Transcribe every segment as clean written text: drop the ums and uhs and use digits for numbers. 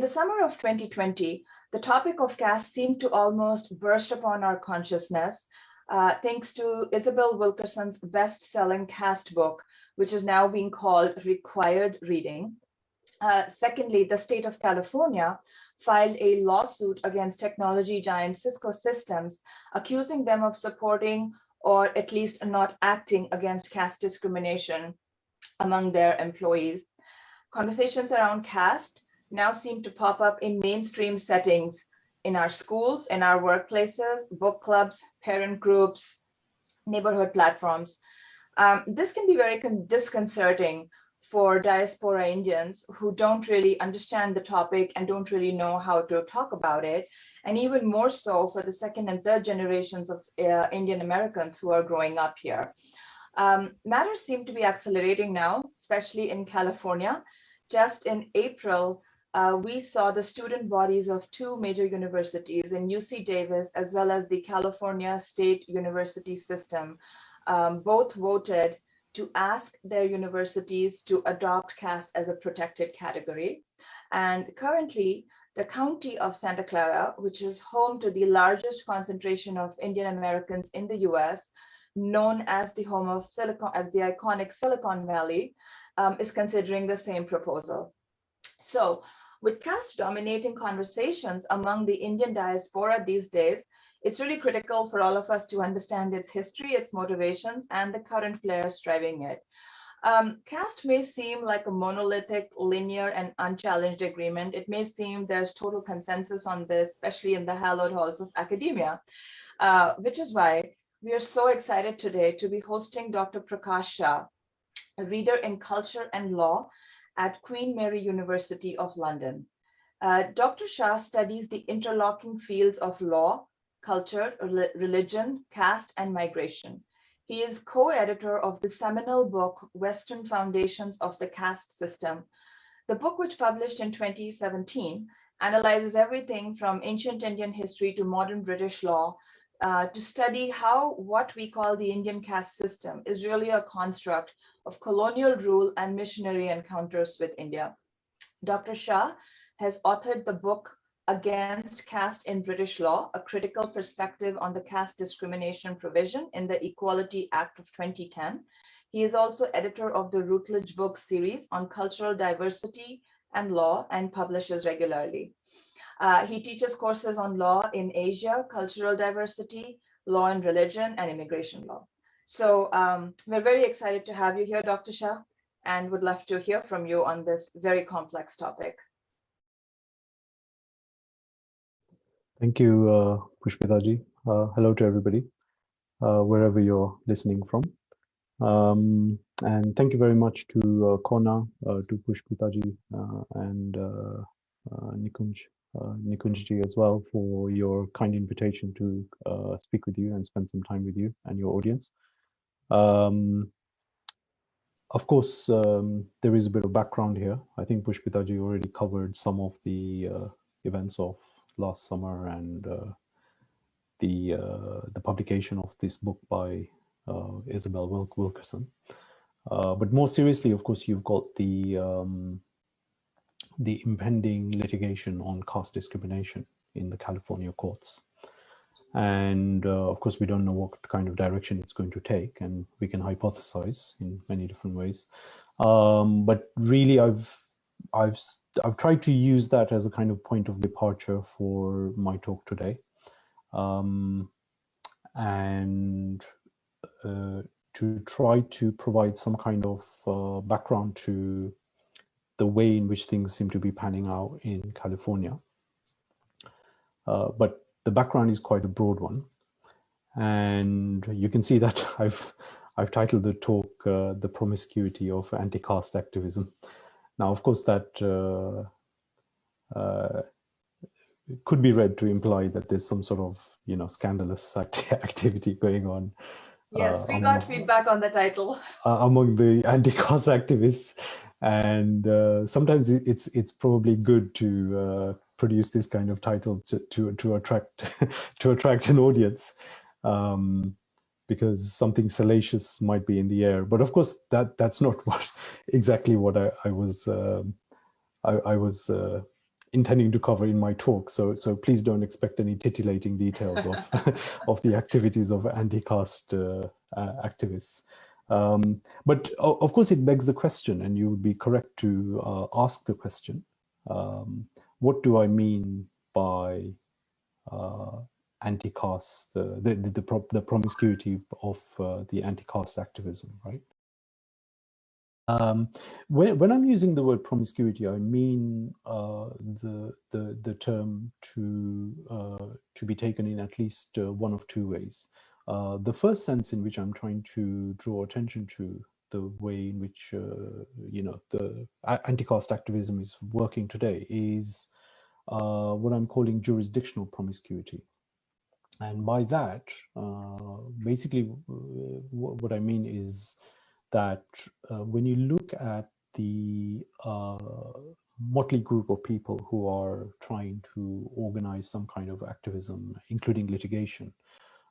the summer of 2020, the topic of caste seemed to almost burst upon our consciousness, thanks to Isabel Wilkerson's best-selling caste book, which is now being called required reading. Secondly, the state of California filed a lawsuit against technology giant Cisco Systems, accusing them of supporting or at least not acting against caste discrimination among their employees. Conversations around caste now seem to pop up in mainstream settings in our schools, in our workplaces, book clubs, parent groups, neighborhood platforms. This can be very disconcerting for diaspora Indians who don't really understand the topic and don't really know how to talk about it, and even more so for the second and third generations of Indian Americans who are growing up here. Matters seem to be accelerating now, especially in California. Just in April, we saw the student bodies of two major universities in UC Davis, as well as the California State University System, both voted to ask their universities to adopt caste as a protected category. And currently, the county of Santa Clara, which is home to the largest concentration of Indian Americans in the US, known as the home of the iconic Silicon Valley, is considering the same proposal. So with caste dominating conversations among the Indian diaspora these days, it's really critical for all of us to understand its history, its motivations, and the current players driving it. Caste may seem like a monolithic, linear, and unchallenged agreement. It may seem there's total consensus on this, especially in the hallowed halls of academia, which is why we are so excited today to be hosting Dr. Prakash Shah, a reader in culture and law at Queen Mary University of London. Dr. Shah studies the interlocking fields of law, culture, religion, caste, and migration. He is co-editor of the seminal book, Western Foundations of the Caste System. The book, which published in 2017, analyzes everything from ancient Indian history to modern British law to study how what we call the Indian caste system is really a construct of colonial rule and missionary encounters with India. Dr. Shah has authored the book Against Caste in British Law, a critical perspective on the caste discrimination provision in the Equality Act of 2010. He is also editor of the Routledge book series on cultural diversity and law and publishes regularly. He teaches courses on law in Asia, cultural diversity, law and religion, and immigration law. So we're very excited to have you here, Dr. Shah, and would love to hear from you on this very complex topic. Thank you, Pushpitaji. Hello to everybody, wherever you're listening from. And thank you very much to Kona, to Pushpitaji, and Nikunjji as well for your kind invitation to speak with you and spend some time with you and your audience. Of course, there is a bit of background here. I think Pushpitaji already covered some of the events of last summer and the publication of this book by Isabel Wilkerson. But more seriously, of course, you've got the impending litigation on caste discrimination in the California courts. And of course, we don't know what kind of direction it's going to take, and we can hypothesize in many different ways. But really, I've tried to use that as a kind of point of departure for my talk today, and to try to provide some kind of background to the way in which things seem to be panning out in California. But the background is quite a broad one, and you can see that I've titled the talk "The Promiscuity of Anti-Caste Activism." Now, of course, that could be read to imply that there's some sort of, scandalous activity going on. Yes, we got feedback on the title. Among the anti-caste activists, and sometimes it's probably good to produce this kind of title to attract an audience, because something salacious might be in the air. But of course, that's not exactly what I was intending to cover in my talk. So please don't expect any titillating details of of the activities of anti-caste activists. But of course, it begs the question, and you would be correct to ask the question: what do I mean by anti-caste, the promiscuity of the anti-caste activism, right? When I'm using the word promiscuity, I mean the term to be taken in at least one of two ways. The first sense in which I'm trying to draw attention to the way in which the anti-caste activism is working today is what I'm calling jurisdictional promiscuity. And by that, basically, what I mean is that when you look at the motley group of people who are trying to organize some kind of activism, including litigation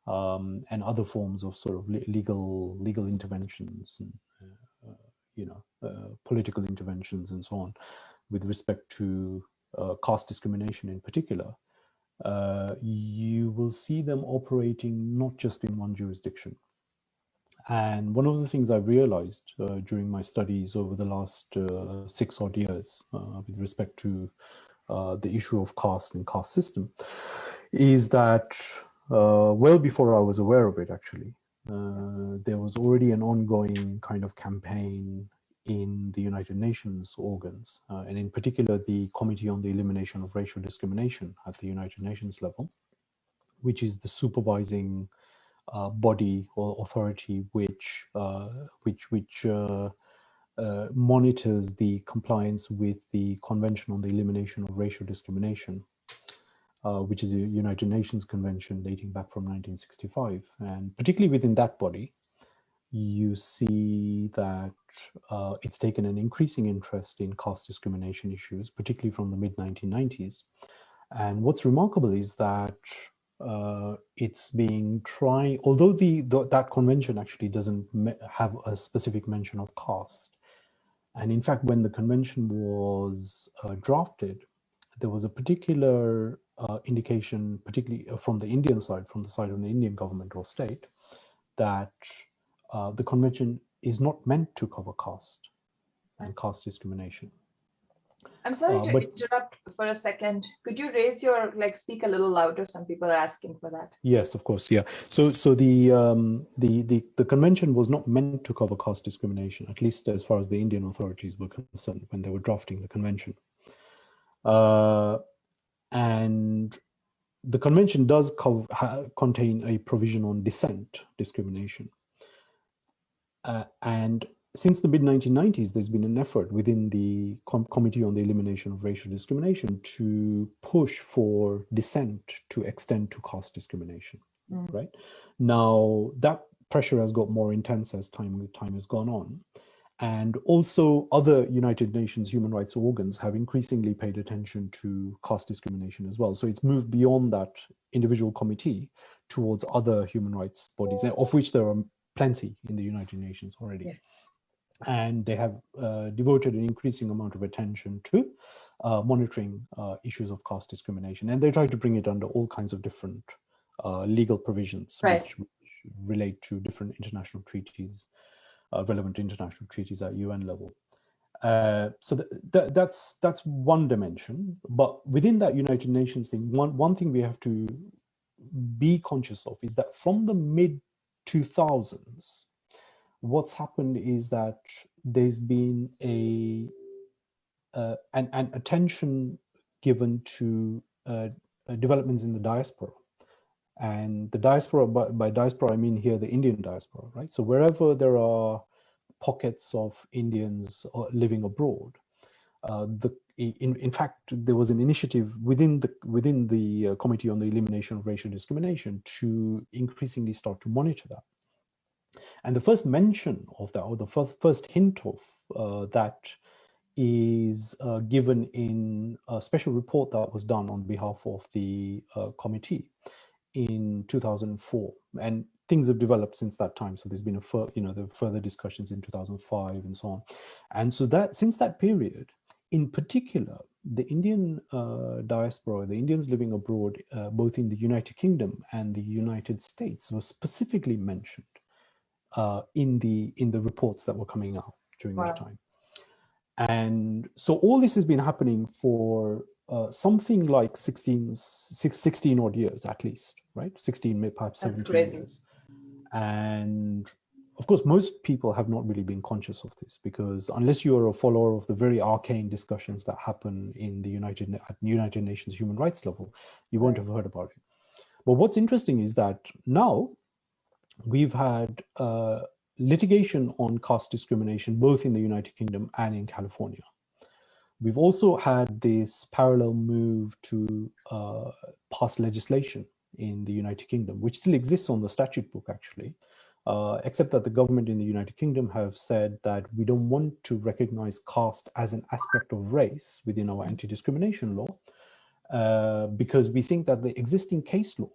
and other forms of sort of legal interventions, and, political interventions, and so on, with respect to caste discrimination in particular, you will see them operating not just in one jurisdiction. And one of the things I've realized during my studies over the last 6 odd years with respect to the issue of caste and caste system is that well before I was aware of it, actually, there was already an ongoing kind of campaign in the United Nations organs, and in particular the Committee on the Elimination of Racial Discrimination at the United Nations level, which is the supervising body or authority which monitors the compliance with the Convention on the Elimination of Racial Discrimination, which is a United Nations convention dating back from 1965. And particularly within that body, you see that it's taken an increasing interest in caste discrimination issues, particularly from the mid-1990s. And what's remarkable is that it's being tried, although that convention actually doesn't have a specific mention of caste. And in fact, when the convention was drafted, there was a particular indication, particularly from the Indian side, from the side of the Indian government or state, that the convention is not meant to cover caste and caste discrimination. I'm sorry to interrupt for a second. Could you raise your, speak a little louder? Some people are asking for that. Yes, of course. Yeah. So the convention was not meant to cover caste discrimination, at least as far as the Indian authorities were concerned when they were drafting the convention. And the convention does contain a provision on dissent discrimination. And since the mid-1990s, there's been an effort within the Committee on the Elimination of Racial Discrimination to push for dissent to extend to caste discrimination, right? Now, that pressure has got more intense as time has gone on. And also other United Nations human rights organs have increasingly paid attention to caste discrimination as well. So it's moved beyond that individual committee towards other human rights bodies, of which there are plenty in the United Nations already. Yes. And they have devoted an increasing amount of attention to monitoring issues of caste discrimination. And they try to bring it under all kinds of different legal provisions, right, which relate to different international treaties, relevant international treaties at UN level. So that's one dimension. But within that United Nations thing, one thing we have to be conscious of is that from the mid-2000s, what's happened is that there's been an attention given to developments in the diaspora. And the diaspora, by diaspora, I mean here the Indian diaspora, right? So wherever there are pockets of Indians living abroad, in fact, there was an initiative within the Committee on the Elimination of Racial Discrimination to increasingly start to monitor that. And the first mention of that, or the first hint of that, is given in a special report that was done on behalf of the committee in 2004, and things have developed since that time. So there's been the further discussions in 2005 and so on. And so that since that period, in particular, the Indian diaspora, the Indians living abroad, both in the United Kingdom and the United States, was specifically mentioned in the reports that were coming out during that time. And so all this has been happening for something like 16 odd years at least, right? 16, perhaps 17 years. And of course, most people have not really been conscious of this, because unless you are a follower of the very arcane discussions that happen in the United Nations human rights level, you won't have heard about it. But what's interesting is that now we've had litigation on caste discrimination, both in the United Kingdom and in California. We've also had this parallel move to pass legislation in the United Kingdom, which still exists on the statute book, actually, except that the government in the United Kingdom have said that we don't want to recognize caste as an aspect of race within our anti-discrimination law, because we think that the existing case law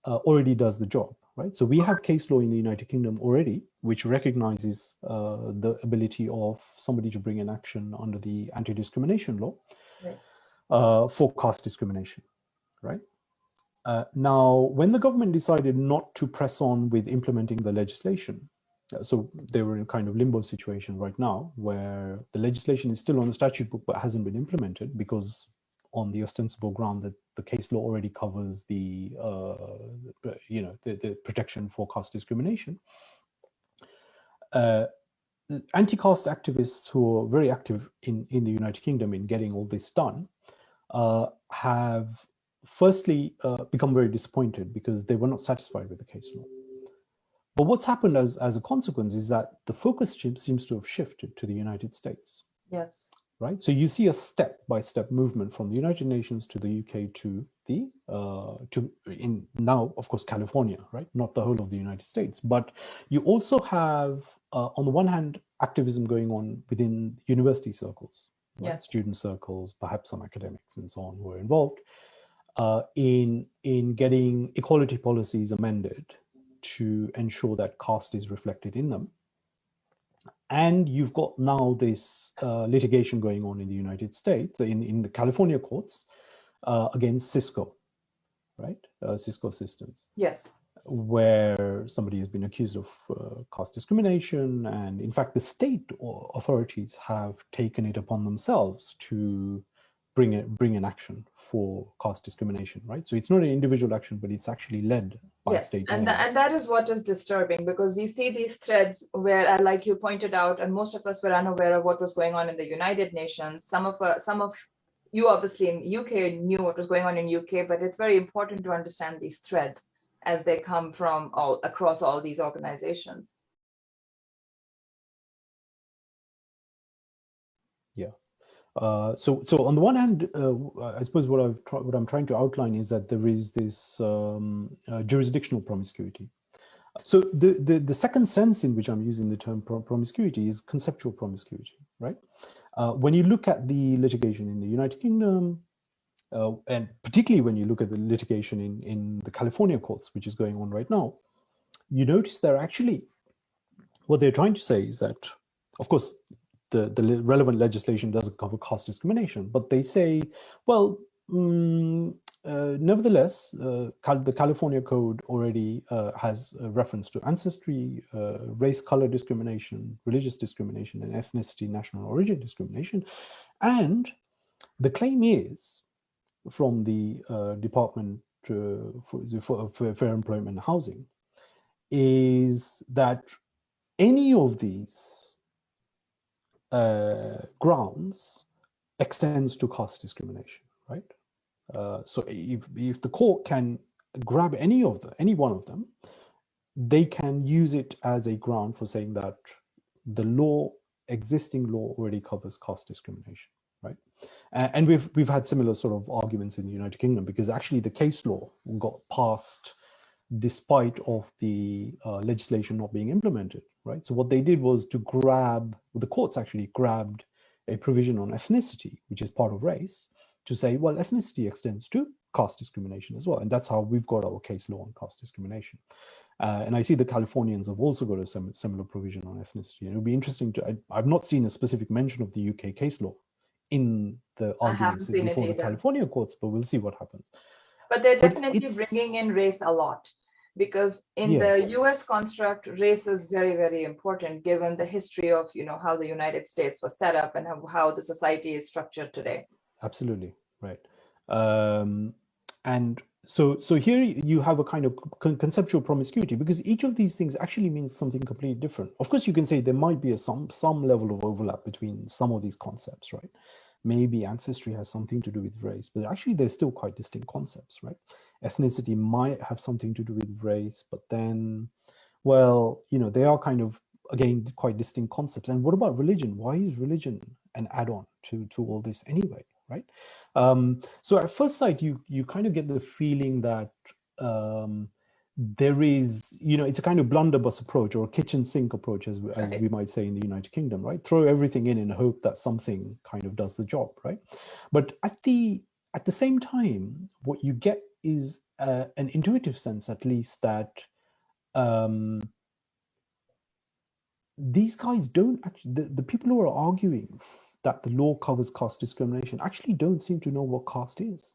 already does the job, right? So we have case law in the United Kingdom already, which recognizes the ability of somebody to bring an action under the anti-discrimination law for caste discrimination, right? Now, when the government decided not to press on with implementing the legislation, so they were in a kind of limbo situation right now, where the legislation is still on the statute book but hasn't been implemented, because on the ostensible ground that the case law already covers the protection for caste discrimination. Anti-caste activists who are very active in the United Kingdom in getting all this done have firstly become very disappointed because they were not satisfied with the case law. But what's happened as a consequence is that the focus seems to have shifted to the United States. Yes. Right. So you see a step-by-step movement from the United Nations to the UK to the now, of course, California, right? Not the whole of the United States, but you also have, on the one hand, activism going on within university circles, right? Yes. Student circles, perhaps some academics and so on who are involved in getting equality policies amended to ensure that caste is reflected in them. And you've got now this litigation going on in the United States, in the California courts, against Cisco, right? Cisco Systems. Yes. Where somebody has been accused of caste discrimination. And in fact, the state authorities have taken it upon themselves to bring an action for caste discrimination, right? So it's not an individual action, but it's actually led by state and that is what is disturbing, because we see these threads where, like you pointed out, and most of us were unaware of what was going on in the United Nations. Some of you obviously in UK knew what was going on in UK, but it's very important to understand these threads as they come from across all these organizations. Yeah. So on the one hand, I suppose what I'm trying to outline is that there is this jurisdictional promiscuity. So the second sense in which I'm using the term promiscuity is conceptual promiscuity, right? When you look at the litigation in the United Kingdom, and particularly when you look at the litigation in the California courts, which is going on right now, you notice they're actually, what they're trying to say is that, of course, the relevant legislation doesn't cover caste discrimination, but they say, well, nevertheless, the California Code already has a reference to ancestry, race, color discrimination, religious discrimination, and ethnicity, national origin discrimination. And the claim is from the Department for Fair Employment and Housing is that any of these grounds extends to caste discrimination, right? So if the court can grab any one of them, they can use it as a ground for saying that the existing law already covers caste discrimination, right? And we've had similar sort of arguments in the United Kingdom, because actually the case law got passed despite of the legislation not being implemented, right? So what they did was the courts actually grabbed a provision on ethnicity, which is part of race, to say, well, ethnicity extends to caste discrimination as well. And that's how we've got our case law on caste discrimination. And I see the Californians have also got a similar provision on ethnicity. And it would be interesting I've not seen a specific mention of the UK case law in the I haven't arguments seen it before the either. California courts, but we'll see what happens. But they're But definitely it's, bringing in race a lot, because in the yes, US construct, race is very, very important given the history of, how the United States was set up and how the society is structured today. absolutely, right. And so here you have a kind of conceptual promiscuity, because each of these things actually means something completely different. Of course, you can say there might be some level of overlap between some of these concepts, right? Maybe ancestry has something to do with race, but actually they're still quite distinct concepts, right? Ethnicity might have something to do with race, but then, well, they are kind of, again, quite distinct concepts. And what about religion? Why is religion an add-on to all this anyway, right? So at first sight, you kind of get the feeling that there is, it's a kind of blunderbuss approach, or a kitchen sink approach, as we might say in the United Kingdom, right? Throw everything in and hope that something kind of does the job, right? But at the same time, what you get is an intuitive sense, at least, that these guys don't actually, the people who are arguing that the law covers caste discrimination actually don't seem to know what caste is,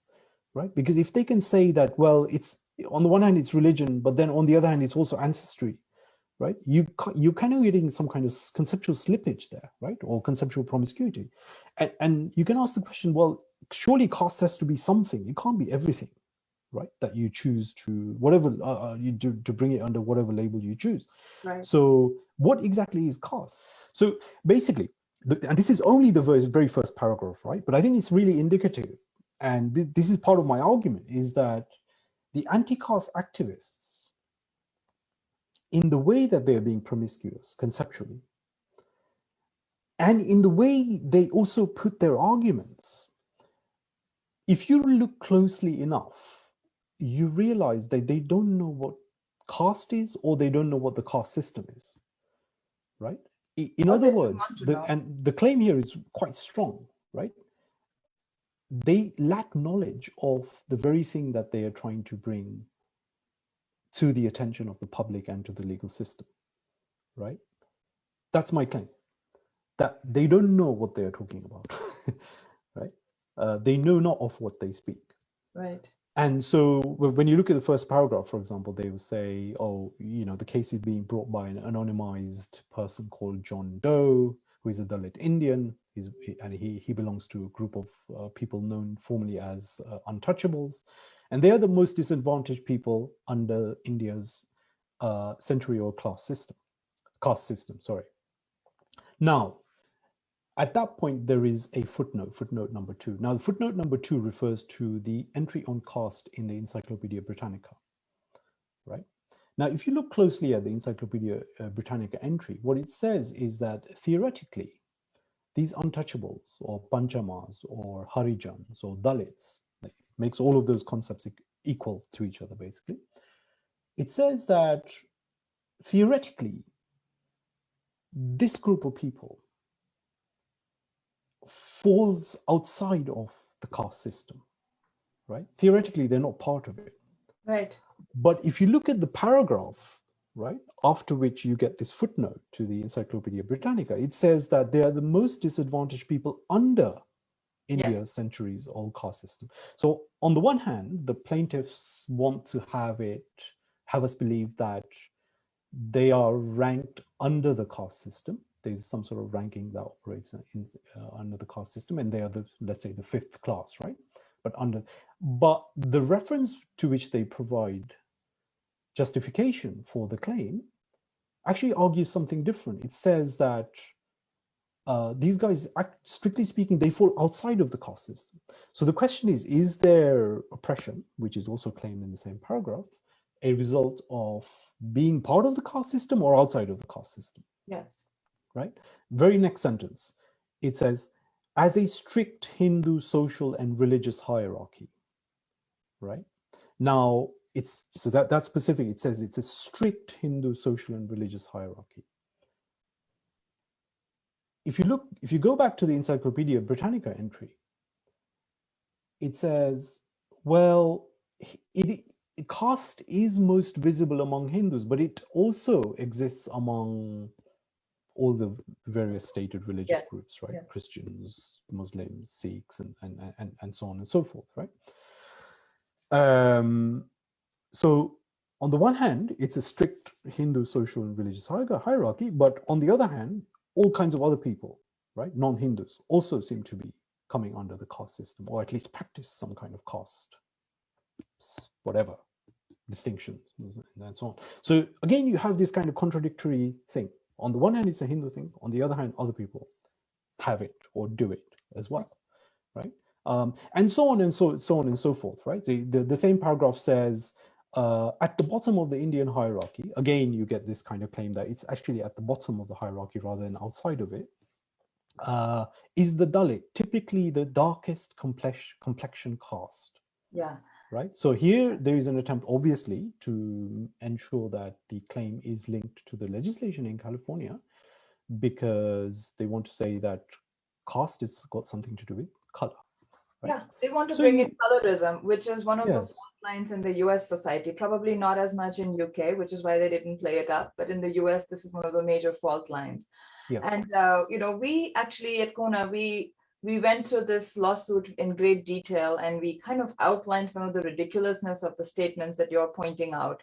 right? Because if they can say that, well, it's, on the one hand it's religion, but then on the other hand it's also ancestry, right? You're kind of getting some kind of conceptual slippage there, right? Or conceptual promiscuity. And you can ask the question, well, surely caste has to be something. It can't be everything, right? That you choose to, whatever you do, to bring it under whatever label you choose. Right. So what exactly is caste? So basically, and this is only the very first paragraph, right? But I think it's really indicative. And this is part of my argument, is that the anti-caste activists, in the way that they're being promiscuous conceptually, and in the way they also put their arguments, if you look closely enough, you realize that they don't know what caste is, or they don't know what the caste system is, right? In other words, the claim here is quite strong, right? They lack knowledge of the very thing that they are trying to bring to the attention of the public and to the legal system, right? That's my claim, that they don't know what they are talking about, right? They know not of what they speak. Right. And so when you look at the first paragraph, for example, they will say, oh, the case is being brought by an anonymized person called John Doe, who is a Dalit Indian. And he belongs to a group of people known formally as untouchables. And they are the most disadvantaged people under India's century-old caste system. Now, at that point, there is a footnote number 2. Now, the footnote number 2 refers to the entry on caste in the Encyclopedia Britannica, right? Now, if you look closely at the Encyclopedia Britannica entry, what it says is that theoretically, these untouchables, or Panchamas, or Harijans, or Dalits, like, makes all of those concepts equal to each other, basically. It says that theoretically, this group of people falls outside of the caste system, right? Theoretically, they're not part of it. Right. But if you look at the paragraph, right, after which you get this footnote to the Encyclopedia Britannica, it says that they are the most disadvantaged people under India's centuries-old caste system. So on the one hand, the plaintiffs want to have us believe that they are ranked under the caste system. There's some sort of ranking that operates under the caste system, and they are let's say, the 5th class, right? But the reference to which they provide justification for the claim actually argues something different. It says that these guys, strictly speaking, they fall outside of the caste system. So the question is there oppression, which is also claimed in the same paragraph, a result of being part of the caste system or outside of the caste system? Yes. Right? Very next sentence, it says, as a strict Hindu social and religious hierarchy, right? Now, that's specific. It says it's a strict Hindu social and religious hierarchy. If you go back to the Encyclopedia Britannica entry, it says, well, caste is most visible among Hindus, but it also exists among all the various stated religious Yes. groups, right? Yeah. Christians, Muslims, Sikhs, and so on and so forth, right? So on the one hand, it's a strict Hindu social and religious hierarchy, but on the other hand, all kinds of other people, right, non-Hindus, also seem to be coming under the caste system, or at least practice some kind of caste, whatever, distinctions and so on. So again, you have this kind of contradictory thing. On the one hand, it's a Hindu thing. On the other hand, other people have it or do it as well, right? And so on and so on and so forth, right? The same paragraph says, at the bottom of the Indian hierarchy, again, you get this kind of claim that it's actually at the bottom of the hierarchy rather than outside of it, is the Dalit, typically the darkest complexion caste. Yeah. Right. So here there is an attempt, obviously, to ensure that the claim is linked to the legislation in California, because they want to say that caste has got something to do with color. Right? Yeah, they want to So bring in colorism, which is one of the yes. fault lines in the US society, probably not as much in UK, which is why they didn't play it up. But in the US, this is one of the major fault lines. Yeah. And, we actually at Kona, we went through this lawsuit in great detail, and we kind of outlined some of the ridiculousness of the statements that you're pointing out,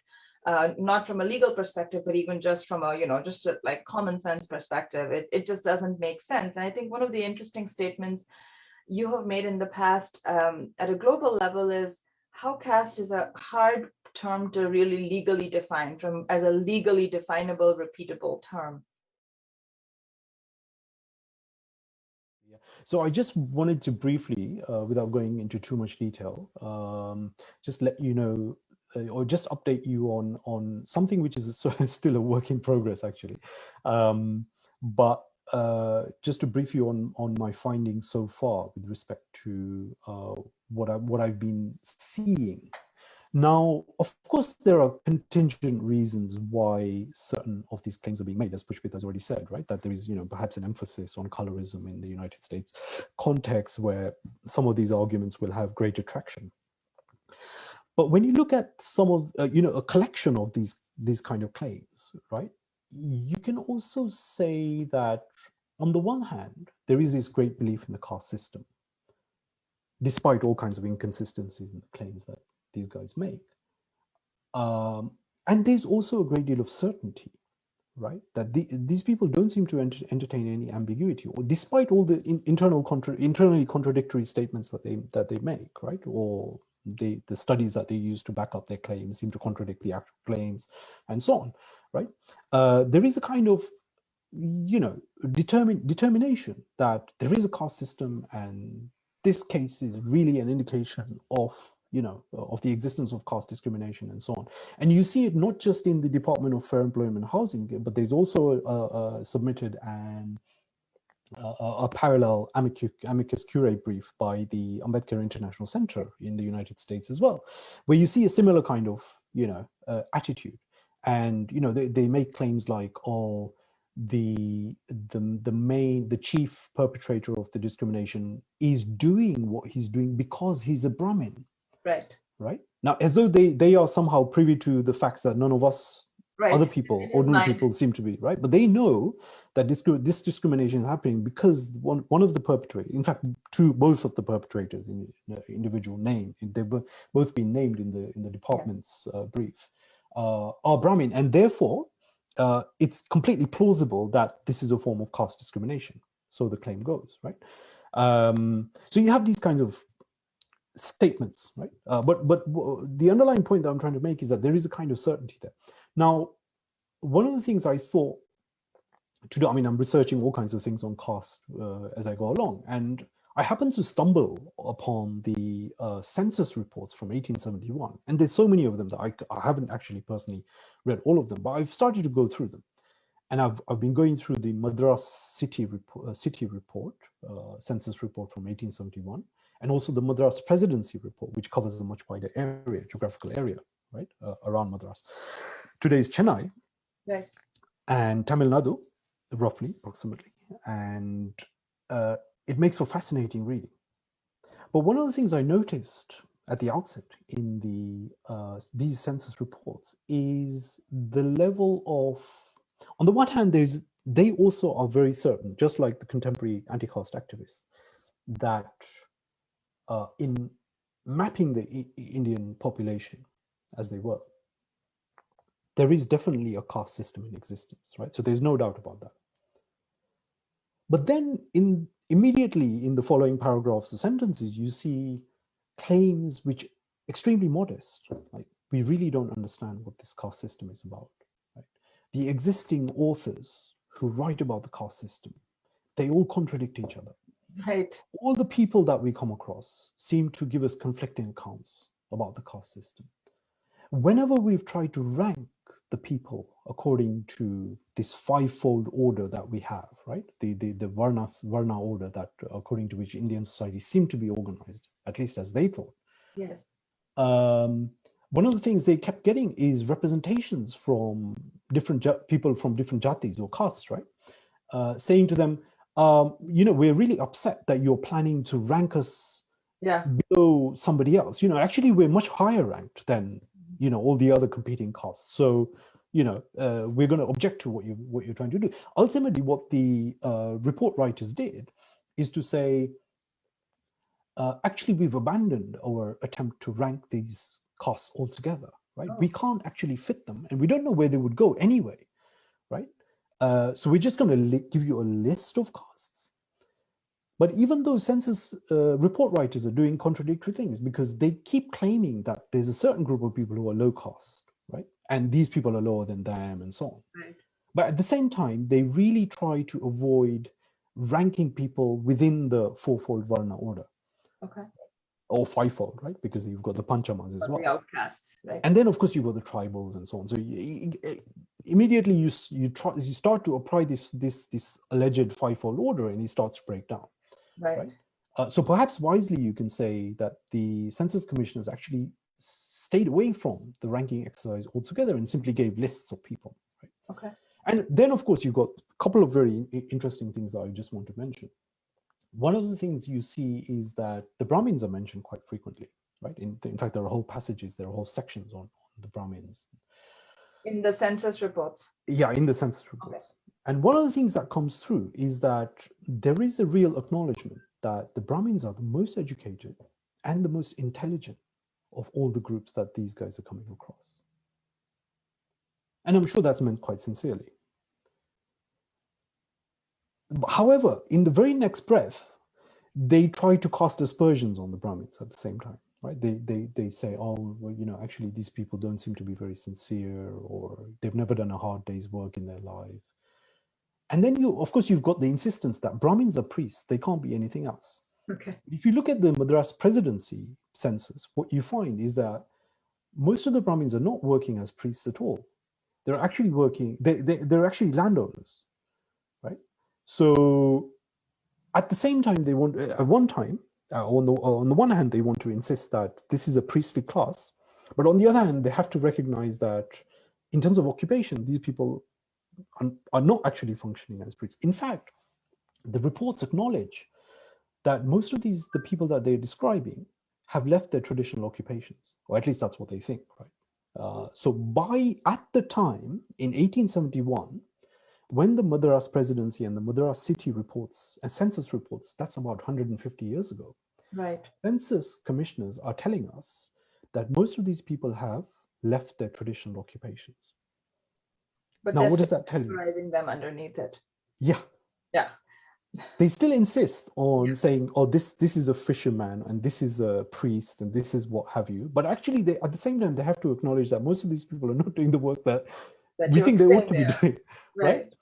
not from a legal perspective, but even just from a, just a, like common sense perspective. It just doesn't make sense. And I think one of the interesting statements you have made in the past at a global level is how caste is a hard term to really legally define as a legally definable, repeatable term. So I just wanted to briefly, without going into too much detail, just let you know, or just update you on something which is still a work in progress, actually. But just to brief you on my findings so far with respect to what I've been seeing. Now, of course, there are contingent reasons why certain of these claims are being made, as Pushpit has already said, right? That there is, perhaps an emphasis on colorism in the United States context where some of these arguments will have greater traction. But when you look at some of, a collection of these kind of claims, right? You can also say that on the one hand, there is this great belief in the caste system, despite all kinds of inconsistencies in the claims that these guys make. And there's also a great deal of certainty, right? That these people don't seem to entertain any ambiguity, or despite all the internally contradictory statements that they make, right? Or the studies that they use to back up their claims seem to contradict the actual claims, and so on, right? There is a kind of determination that there is a caste system, and this case is really an indication of of the existence of caste discrimination and so on. And you see it not just in the Department of Fair Employment and Housing, but there's also submitted a parallel amicus curiae brief by the Ambedkar International Center in the United States as well, where you see a similar kind of attitude. And they make claims like, oh, the chief perpetrator of the discrimination is doing what he's doing because he's a Brahmin. Right. Now, as though they are somehow privy to the facts that none of us other people, ordinary people, seem to be, right? But they know that this discrimination is happening because one of the perpetrators, in fact, both of the perpetrators in individual name, they've both been named in the department's brief, are Brahmin, and therefore it's completely plausible that this is a form of caste discrimination. So the claim goes, right? So you have these kinds of statements, right? But the underlying point that I'm trying to make is that there is a kind of certainty there. Now, one of the things I thought to do, I'm researching all kinds of things on caste as I go along, and I happened to stumble upon the census reports from 1871, and there's so many of them that I haven't actually personally read all of them, but I've started to go through them, and I've been going through the Madras city report, census report from 1871, and also the Madras presidency report, which covers a much wider area, geographical area, right, around Madras. Today's Chennai, yes, and Tamil Nadu, roughly, approximately, and it makes for fascinating reading. But one of the things I noticed at the outset in these census reports is the level of, on the one hand, there's they also are very certain, just like the contemporary anti-caste activists, that in mapping the Indian population as they were, there is definitely a caste system in existence, right? So there's no doubt about that. But then immediately in the following paragraphs or sentences, you see claims which extremely modest, like we really don't understand what this caste system is about. Right? The existing authors who write about the caste system, they all contradict each other. Right. All the people that we come across seem to give us conflicting accounts about the caste system. Whenever we've tried to rank the people according to this fivefold order that we have, right? The Varna order that according to which Indian society seemed to be organized, at least as they thought. Yes. One of the things they kept getting is representations from different people from different jatis or castes, right? Saying to them, you know, we're really upset that you're planning to rank us below somebody else. You know, actually, we're much higher ranked than, you know, all the other competing castes. So, you know, we're going to object to what you're trying to do. Ultimately, what the report writers did is to say, actually, we've abandoned our attempt to rank these castes altogether, right? We can't actually fit them, and we don't know where they would go anyway, right? So we're just going to give you a list of castes. But even those census report writers are doing contradictory things, because they keep claiming that there's a certain group of people who are low caste, right? And these people are lower than them and so on. Right. But at the same time, they really try to avoid ranking people within the fourfold Varna order. Okay. Or fivefold, right? Because you've got the Panchamas as well. The outcasts, right? And then, of course, you've got the tribals and so on. So immediately you start to apply this alleged fivefold order, and it starts to break down. Right. So perhaps wisely, you can say that the census commissioners actually stayed away from the ranking exercise altogether and simply gave lists of people. Right? Okay. And then, of course, you've got a couple of very interesting things that I just want to mention. One of the things you see is that the Brahmins are mentioned quite frequently, right? In fact, there are whole passages, there are whole sections on the Brahmins. In the census reports? Yeah, in the census reports. Okay. And one of the things that comes through is that there is a real acknowledgement that the Brahmins are the most educated and the most intelligent of all the groups that these guys are coming across. And I'm sure that's meant quite sincerely. However, in the very next breath, they try to cast aspersions on the Brahmins at the same time, right? They say, oh, well, you know, actually these people don't seem to be very sincere, or they've never done a hard day's work in their life. And then of course, you've got the insistence that Brahmins are priests. They can't be anything else. Okay. If you look at the Madras presidency census, what you find is that most of the Brahmins are not working as priests at all. They're actually working, they're actually landowners, right? So at the same time, they want, at one time, on the one hand, they want to insist that this is a priestly class, but on the other hand, they have to recognize that in terms of occupation, these people are not actually functioning as priests. In fact, the reports acknowledge that most of the people that they're describing have left their traditional occupations, or at least that's what they think, right? So at the time, in 1871, when the Madras presidency and the Madras city reports and census reports, that's about 150 years ago. Right. Census commissioners are telling us that most of these people have left their traditional occupations. But now, what does that tell you? Categorizing them underneath it. Yeah. Yeah. They still insist on saying, oh, this is a fisherman, and this is a priest, and this is what have you. But actually, at the same time, they have to acknowledge that most of these people are not doing the work that we think they ought to be doing. Right?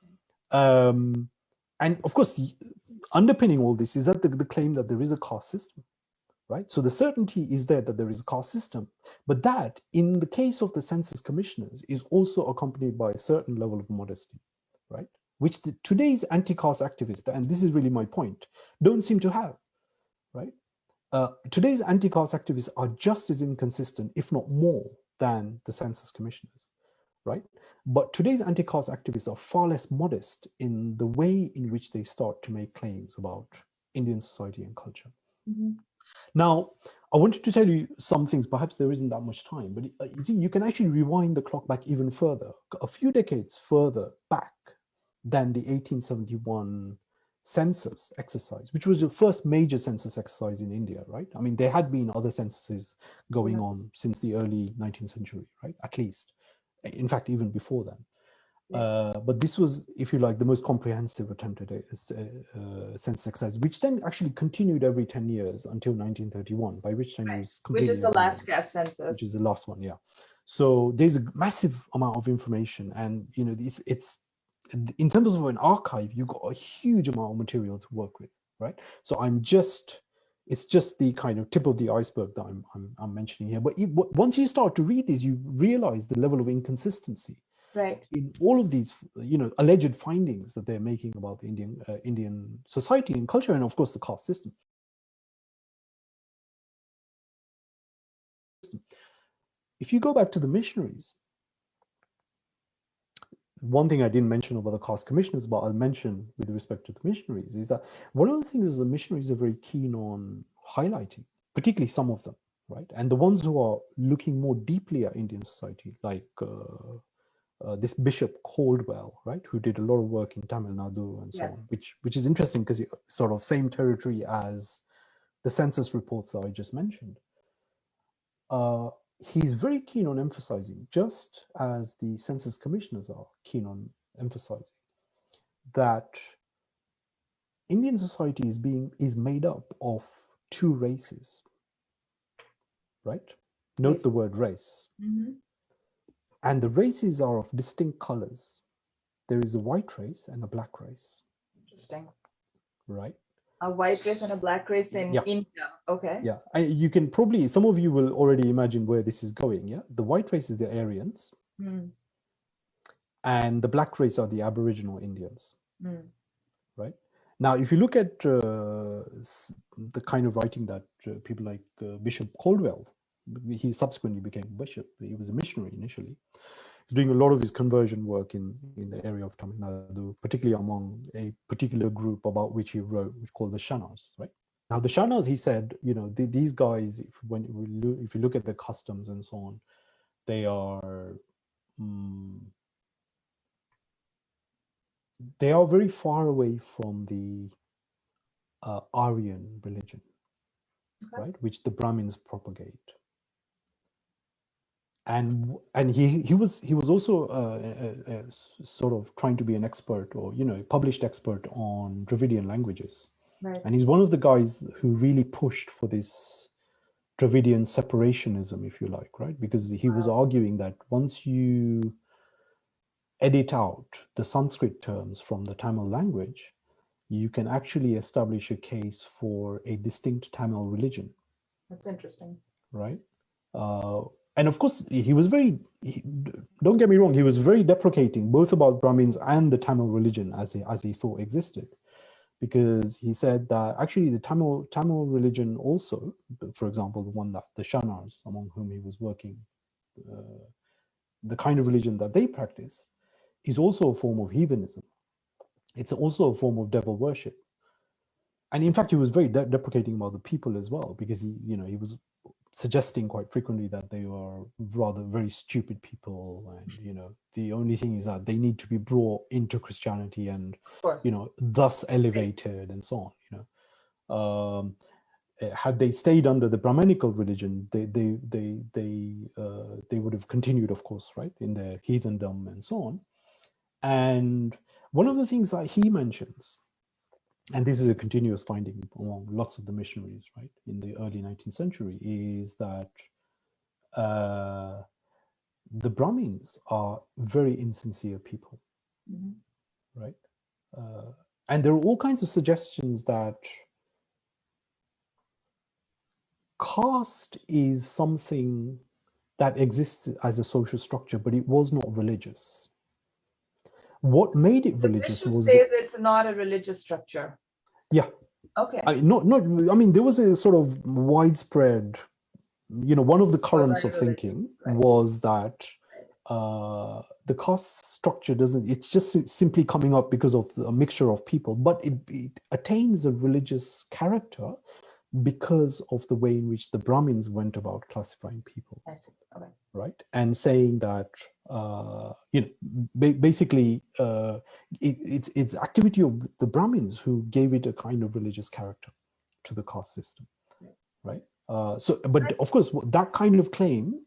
And of course, underpinning all this is that the claim that there is a caste system, right? So the certainty is there that there is a caste system, but that, in the case of the census commissioners, is also accompanied by a certain level of modesty, right? Which today's anti-caste activists, and this is really my point, don't seem to have, right? Today's anti-caste activists are just as inconsistent, if not more, than the census commissioners, right? But today's anti-caste activists are far less modest in the way in which they start to make claims about Indian society and culture. Mm-hmm. Now, I wanted to tell you some things, perhaps there isn't that much time, but you see, you can actually rewind the clock back even further, a few decades further back, than the 1871 census exercise, which was the first major census exercise in India, right? I mean, there had been other censuses going on since the early 19th century, right? At least, in fact, even before then. But this was, if you like, the most comprehensive attempt at a census exercise, which then actually continued every 10 years until 1931, by which time it was completely. Which is the last caste census. Which is the last one, yeah. So there's a massive amount of information, and you know, it's in terms of an archive, you've got a huge amount of material to work with, right? So it's just the kind of tip of the iceberg that I'm mentioning here. But once you start to read this, you realize the level of inconsistency, right, in all of these, you know, alleged findings that they're making about the Indian society and culture, and of course the caste system. If you go back to the missionaries, one thing I didn't mention about the caste commissioners, but I'll mention with respect to the missionaries, is that one of the things the missionaries are very keen on highlighting, particularly some of them, right? And the ones who are looking more deeply at Indian society, like this Bishop Caldwell, right, who did a lot of work in Tamil Nadu and so on, which is interesting because it's sort of same territory as the census reports that I just mentioned. He's very keen on emphasizing, just as the census commissioners are keen on emphasizing, that Indian society is made up of two races, right? Note the word race. Mm-hmm. And the races are of distinct colors. There is a white race and a black race. Interesting. Right? A white race and a black race in India. Okay. Yeah. You can probably, some of you will already imagine where this is going. Yeah. The white race is the Aryans. Mm. And the black race are the Aboriginal Indians. Mm. Right? Now, if you look at the kind of writing that people like Bishop Caldwell, he subsequently became bishop. He was a missionary initially. He's doing a lot of his conversion work in the area of Tamil Nadu, particularly among a particular group about which he wrote, which called the Shanas, right? Now, the Shanas, he said, you know, these guys, if you look at their customs and so on, they are very far away from the Aryan religion, right, which the Brahmins propagate. And he was also sort of trying to be an expert, or you know, published expert on Dravidian languages, right. And he's one of the guys who really pushed for this Dravidian separationism, if you like, right? Because he was arguing that once you edit out the Sanskrit terms from the Tamil language, you can actually establish a case for a distinct Tamil religion. That's interesting, right? And of course, he was don't get me wrong, he was very deprecating both about Brahmins and the Tamil religion as he thought existed, because he said that actually the Tamil religion also, for example, the one that the Shanas, among whom he was working, the kind of religion that they practice is also a form of heathenism. It's also a form of devil worship. And in fact, he was very deprecating about the people as well, because he was suggesting quite frequently that they are rather very stupid people, and the only thing is that they need to be brought into Christianity and thus elevated and so on. Had they stayed under the Brahmanical religion, they would have continued, of course, right, in their heathendom and so on. And one of the things that he mentions, and this is a continuous finding among lots of the missionaries, right, in the early 19th century, is that the Brahmins are very insincere people, right? And there are all kinds of suggestions that caste is something that exists as a social structure, but it was not religious. What made it religious was say it's not a religious structure. Yeah. Okay. I mean, there was a sort of widespread, one of the currents of thinking was that the caste structure it's just simply coming up because of a mixture of people, but it attains a religious character because of the way in which the Brahmins went about classifying people. I see. Okay. right? And saying that, basically, it's activity of the Brahmins who gave it a kind of religious character to the caste system, right? But of course, that kind of claim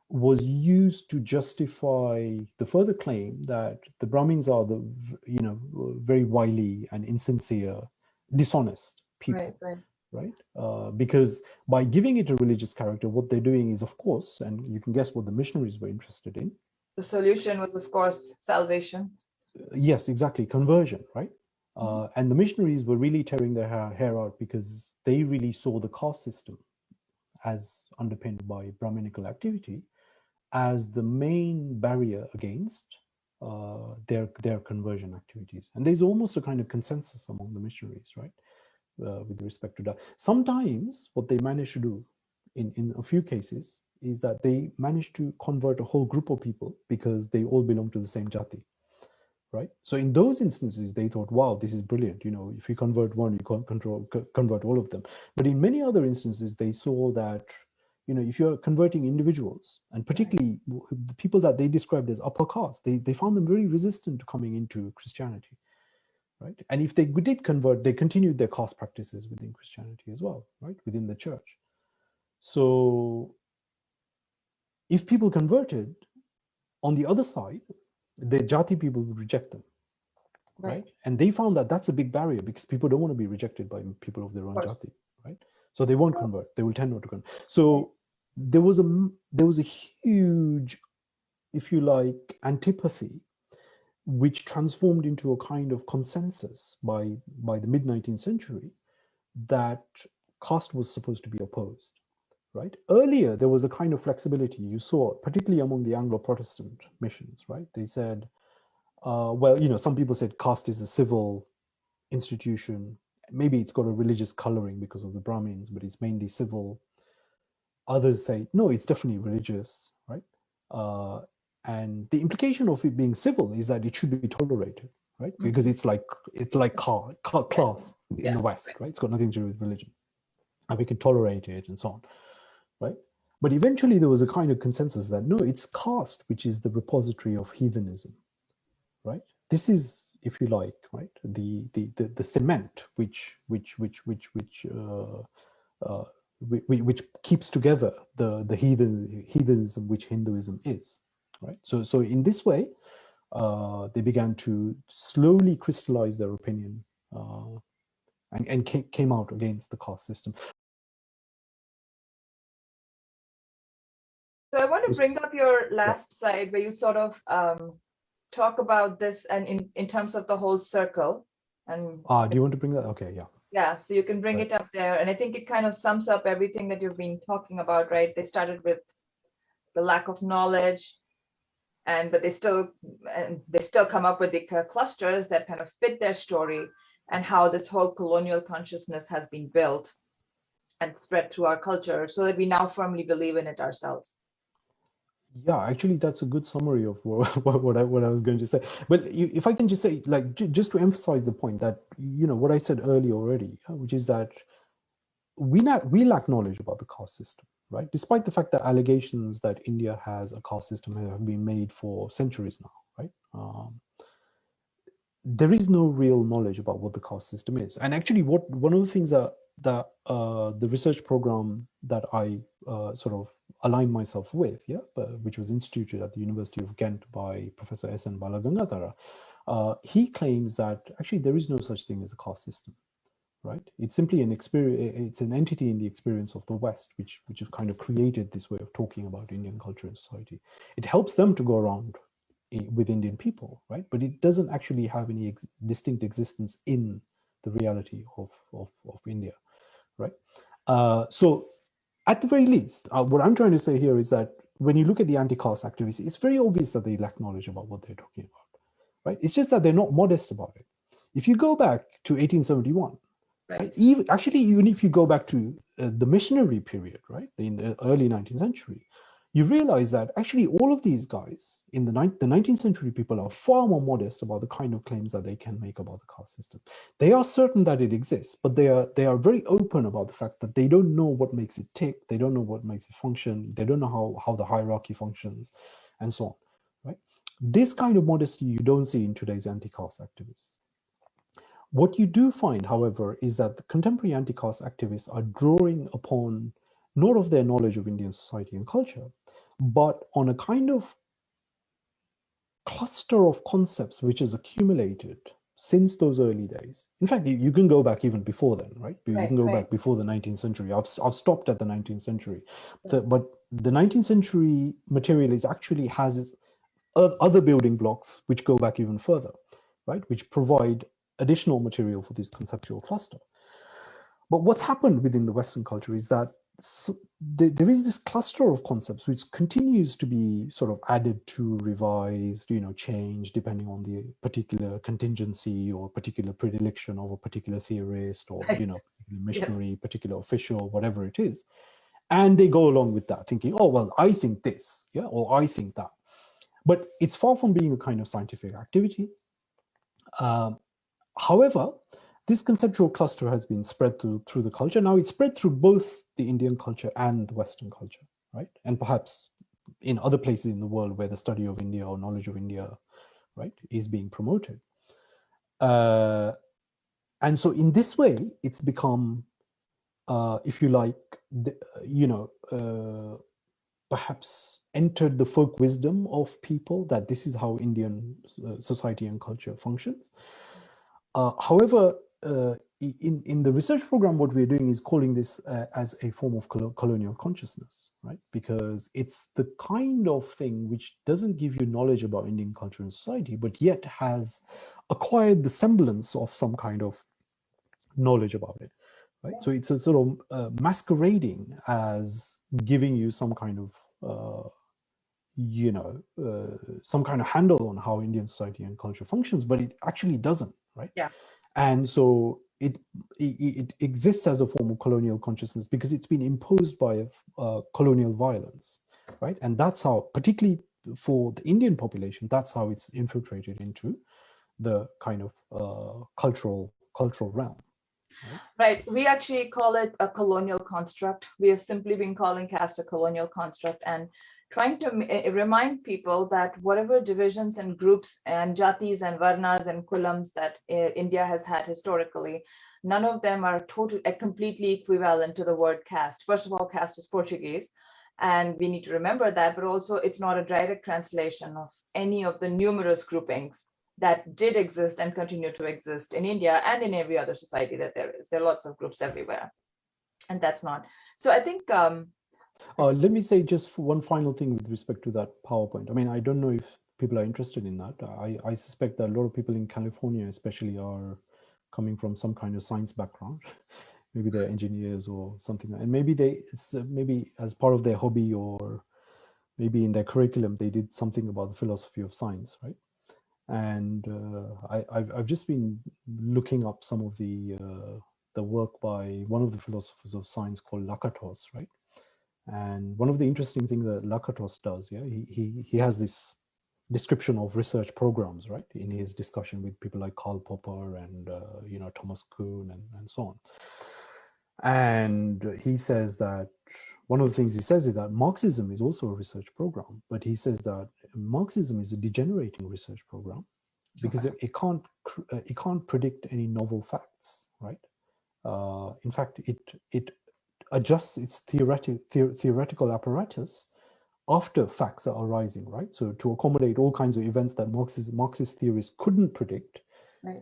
was used to justify the further claim that the Brahmins are the, very wily and insincere, dishonest people, right? Because by giving it a religious character, what they're doing is, of course, and you can guess what the missionaries were interested in. The solution was, of course, salvation. Yes, exactly, conversion, right? And the missionaries were really tearing their hair out because they really saw the caste system as underpinned by Brahminical activity as the main barrier against their conversion activities. And there's almost a kind of consensus among the missionaries, right, with respect to that. Sometimes what they managed to do in a few cases is that they managed to convert a whole group of people because they all belong to the same jati, right? So in those instances, they thought, wow, this is brilliant. If you convert one, you can't convert all of them. But in many other instances, they saw that, if you're converting individuals, and particularly the people that they described as upper caste, they found them very resistant to coming into Christianity, right? And if they did convert, they continued their caste practices within Christianity as well, right, within the church. So if people converted, on the other side, the jati people would reject them, right? And they found that that's a big barrier because people don't want to be rejected by people of their own jati, right? So they won't convert. They will tend not to convert. So there was a huge, if you like, antipathy, which transformed into a kind of consensus by the mid-19th century that caste was supposed to be opposed, right? Earlier, there was a kind of flexibility you saw, particularly among the Anglo-Protestant missions, right? They said, some people said caste is a civil institution. Maybe it's got a religious coloring because of the Brahmins, but it's mainly civil. Others say, no, it's definitely religious, right? And the implication of it being civil is that it should be tolerated, right? Because it's like class in the West, right? It's got nothing to do with religion. And we can tolerate it and so on, right? But eventually there was a kind of consensus that, no, it's caste which is the repository of heathenism, right? This is, if you like, right, the cement which keeps together the heathenism which Hinduism is, right? So in this way, they began to slowly crystallize their opinion and came out against the caste system. So I want to bring up your last slide where you sort of talk about this and in terms of the whole circle. And do you want to bring that? Okay, yeah. Yeah, so you can bring it up there. And I think it kind of sums up everything that you've been talking about, right? They started with the lack of knowledge, but they still come up with the clusters that kind of fit their story and how this whole colonial consciousness has been built and spread through our culture so that we now firmly believe in it ourselves. Yeah, actually, that's a good summary of what I was going to say. But if I can just say, like, just to emphasize the point that, what I said earlier already, which is that we lack knowledge about the caste system, right? Despite the fact that allegations that India has a caste system have been made for centuries now, right? There is no real knowledge about what the caste system is. And actually, one of the things that the research program that I sort of aligned myself with, which was instituted at the University of Ghent by Professor S.N. Balagangadhara, he claims that actually there is no such thing as a caste system, right? It's simply an experience. It's an entity in the experience of the West, which have kind of created this way of talking about Indian culture and society. It helps them to go around with Indian people, right? But it doesn't actually have any distinct existence in the reality of India, right? So at the very least, what I'm trying to say here is that when you look at the anti-caste activists, it's very obvious that they lack knowledge about what they're talking about, right? It's just that they're not modest about it. If you go back to 1871, right? Even if you go back to the missionary period, right, in the early 19th century, you realize that actually all of these guys in the 19th century people are far more modest about the kind of claims that they can make about the caste system. They are certain that it exists, but they are very open about the fact that they don't know what makes it tick, they don't know what makes it function, they don't know how the hierarchy functions, and so on. Right? This kind of modesty you don't see in today's anti-caste activists. What you do find, however, is that the contemporary anti-caste activists are drawing upon not of their knowledge of Indian society and culture, but on a kind of cluster of concepts which is accumulated since those early days. In fact, you can go back even before then, right? You can go back before the 19th century. I've stopped at the 19th century. But the 19th century material actually has other building blocks which go back even further, right? Which provide additional material for this conceptual cluster. But what's happened within the Western culture is that there is this cluster of concepts which continues to be sort of added to, revised, changed depending on the particular contingency or particular predilection of a particular theorist or, missionary, particular official, whatever it is. And they go along with that thinking, oh, well, I think this, or I think that. But it's far from being a kind of scientific activity. However, this conceptual cluster has been spread through the culture. Now it's spread through both the Indian culture and the Western culture, right? And perhaps in other places in the world where the study of India or knowledge of India, right, is being promoted. And so in this way, it's become, if you like, perhaps entered the folk wisdom of people that this is how Indian society and culture functions. However, in the research program, what we're doing is calling this as a form of colonial consciousness, right? Because it's the kind of thing which doesn't give you knowledge about Indian culture and society, but yet has acquired the semblance of some kind of knowledge about it, right? So it's a sort of masquerading as giving you some kind of some kind of handle on how Indian society and culture functions, but it actually doesn't, right? Yeah. And so it exists as a form of colonial consciousness because it's been imposed by colonial violence, right? And that's how, particularly for the Indian population, that's how it's infiltrated into the kind of cultural realm. Right. We actually call it a colonial construct. We have simply been calling caste a colonial construct and trying to remind people that whatever divisions and groups and jatis and varnas and kulams that India has had historically, none of them are completely equivalent to the word caste. First of all, caste is Portuguese, and we need to remember that, but also it's not a direct translation of any of the numerous groupings that did exist and continue to exist in India and in every other society that there is. There are lots of groups everywhere, and that's not. So I think let me say just one final thing with respect to that PowerPoint. I mean, I don't know if people are interested in that. I suspect that a lot of people in California especially are coming from some kind of science background. Maybe they're engineers or something. And maybe it's maybe as part of their hobby or maybe in their curriculum, they did something about the philosophy of science, right? And I've just been looking up some of the work by one of the philosophers of science called Lakatos, right? And one of the interesting things that Lakatos does, he has this description of research programs, right, in his discussion with people like Karl Popper and Thomas Kuhn and so on. And he says that one of the things he says is that Marxism is also a research program, but he says that Marxism is a degenerating research program because it can't predict any novel facts, right? In fact, it adjusts its theoretical apparatus after facts are arising, right? So to accommodate all kinds of events that Marxist theorists couldn't predict, right.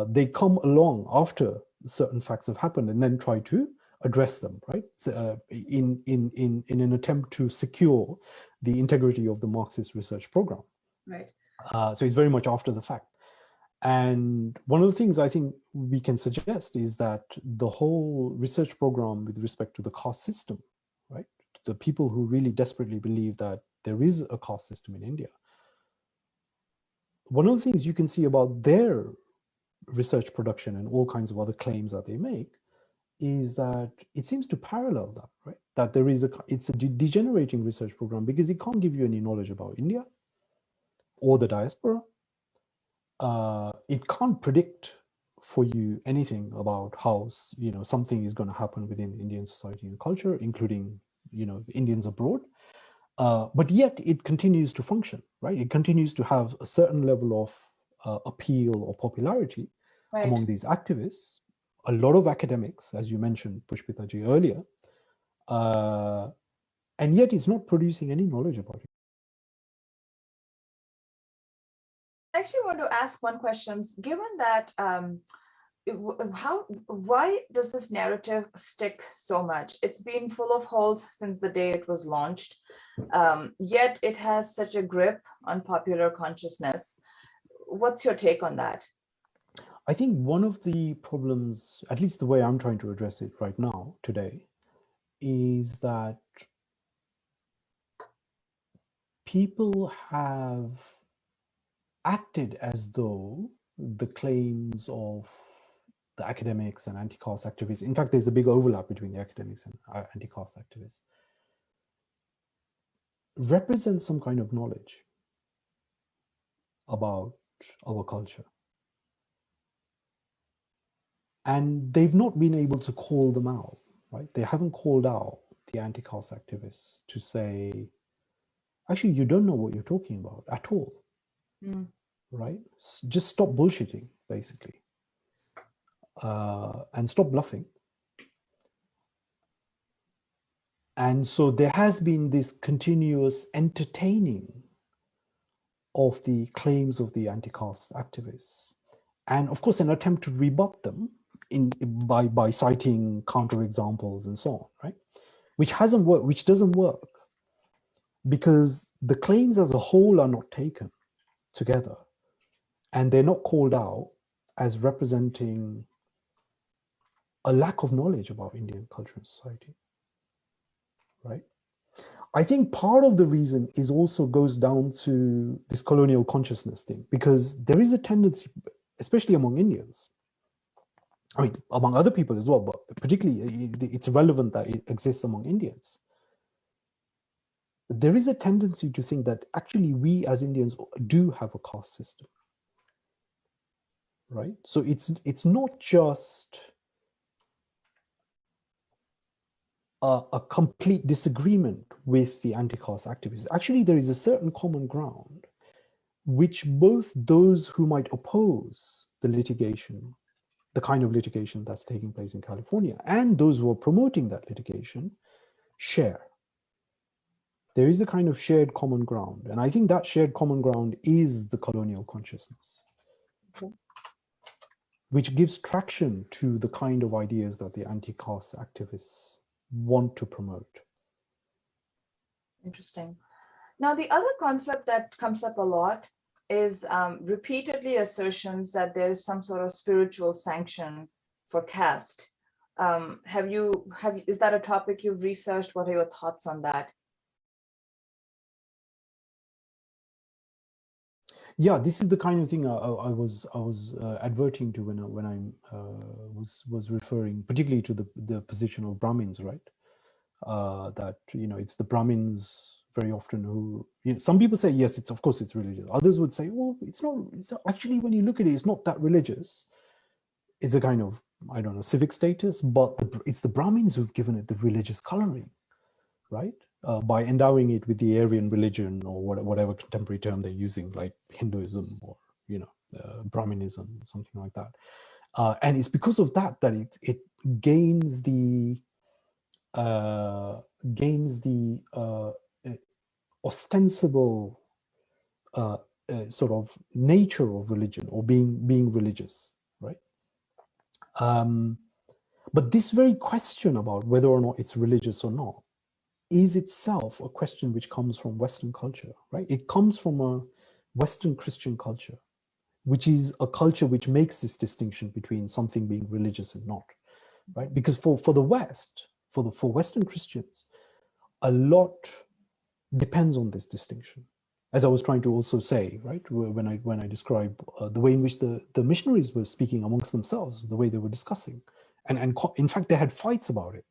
They come along after certain facts have happened and then try to address them, right? So, in an attempt to secure the integrity of the Marxist research program. Right. So it's very much after the fact. And one of the things I think we can suggest is that the whole research program with respect to the caste system, right? The people who really desperately believe that there is a caste system in India. One of the things you can see about their research production and all kinds of other claims that they make is that it seems to parallel that, right? That it's a degenerating research program because it can't give you any knowledge about India or the diaspora. It can't predict for you anything about how, something is going to happen within Indian society and culture, including, Indians abroad. But yet it continues to function, right? It continues to have a certain level of appeal or popularity among these activists. A lot of academics, as you mentioned, Pushpitaji, earlier, and yet it's not producing any knowledge about it. I actually want to ask one question. Given that, why does this narrative stick so much? It's been full of holes since the day it was launched, yet it has such a grip on popular consciousness. What's your take on that? I think one of the problems, at least the way I'm trying to address it right now, today, is that people have acted as though the claims of the academics and anti-caste activists, in fact, there's a big overlap between the academics and anti-caste activists, represent some kind of knowledge about our culture. And they've not been able to call them out, right? They haven't called out the anti-caste activists to say, actually, you don't know what you're talking about at all, right? Just stop bullshitting, basically, and stop bluffing. And so there has been this continuous entertaining of the claims of the anti-caste activists, and of course, an attempt to rebut them by citing counterexamples and so on, right? Which hasn't worked, which doesn't work, because the claims as a whole are not taken together, and they're not called out as representing a lack of knowledge about Indian culture and society, right? I think part of the reason is also goes down to this colonial consciousness thing, because there is a tendency, especially among Indians, I mean, among other people as well, but particularly it's relevant that it exists among Indians. There is a tendency to think that actually we as Indians do have a caste system, right? So it's not just a complete disagreement with the anti-caste activists. Actually, there is a certain common ground which both those who might oppose the litigation, the kind of litigation that's taking place in California, and those who are promoting that litigation share. There is a kind of shared common ground. And I think that shared common ground is the colonial consciousness, which gives traction to the kind of ideas that the anti-caste activists want to promote. Interesting. Now, the other concept that comes up a lot is repeatedly assertions that there is some sort of spiritual sanction for caste. Is that a topic you've researched? What are your thoughts on that? Yeah, this is the kind of thing I was adverting to when I was referring, particularly to the position of Brahmins, right? That it's the Brahmins very often who, some people say yes, of course it's religious. Others would say, well, it's not actually, when you look at it, it's not that religious. It's a kind of, I don't know, civic status, but it's the Brahmins who've given it the religious coloring, right? By endowing it with the Aryan religion, or whatever contemporary term they're using, like Hinduism or Brahminism, something like that. And it's because of that it gains the ostensible sort of nature of religion, or being religious, right? But this very question about whether or not it's religious or not is itself a question which comes from Western culture, right? It comes from a Western Christian culture, which is a culture which makes this distinction between something being religious and not, right? Because for the West, for Western Christians, a lot depends on this distinction. As I was trying to also say, right, when I describe the way in which the missionaries were speaking amongst themselves, the way they were discussing, in fact, they had fights about it,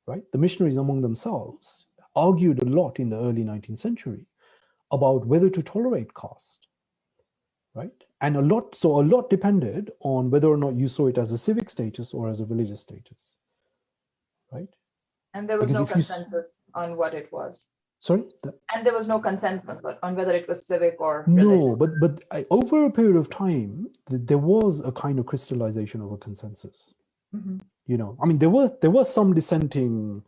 right? The missionaries among themselves argued a lot in the early 19th century about whether to tolerate caste, right? And a lot depended on whether or not you saw it as a civic status or as a religious status, right? And there was Because no if you consensus on what it was. Sorry? And there was no consensus on whether it was civic or No, religious. but over a period of time, there was a kind of crystallization of a consensus. Mm-hmm. You know, I mean, there were some dissenting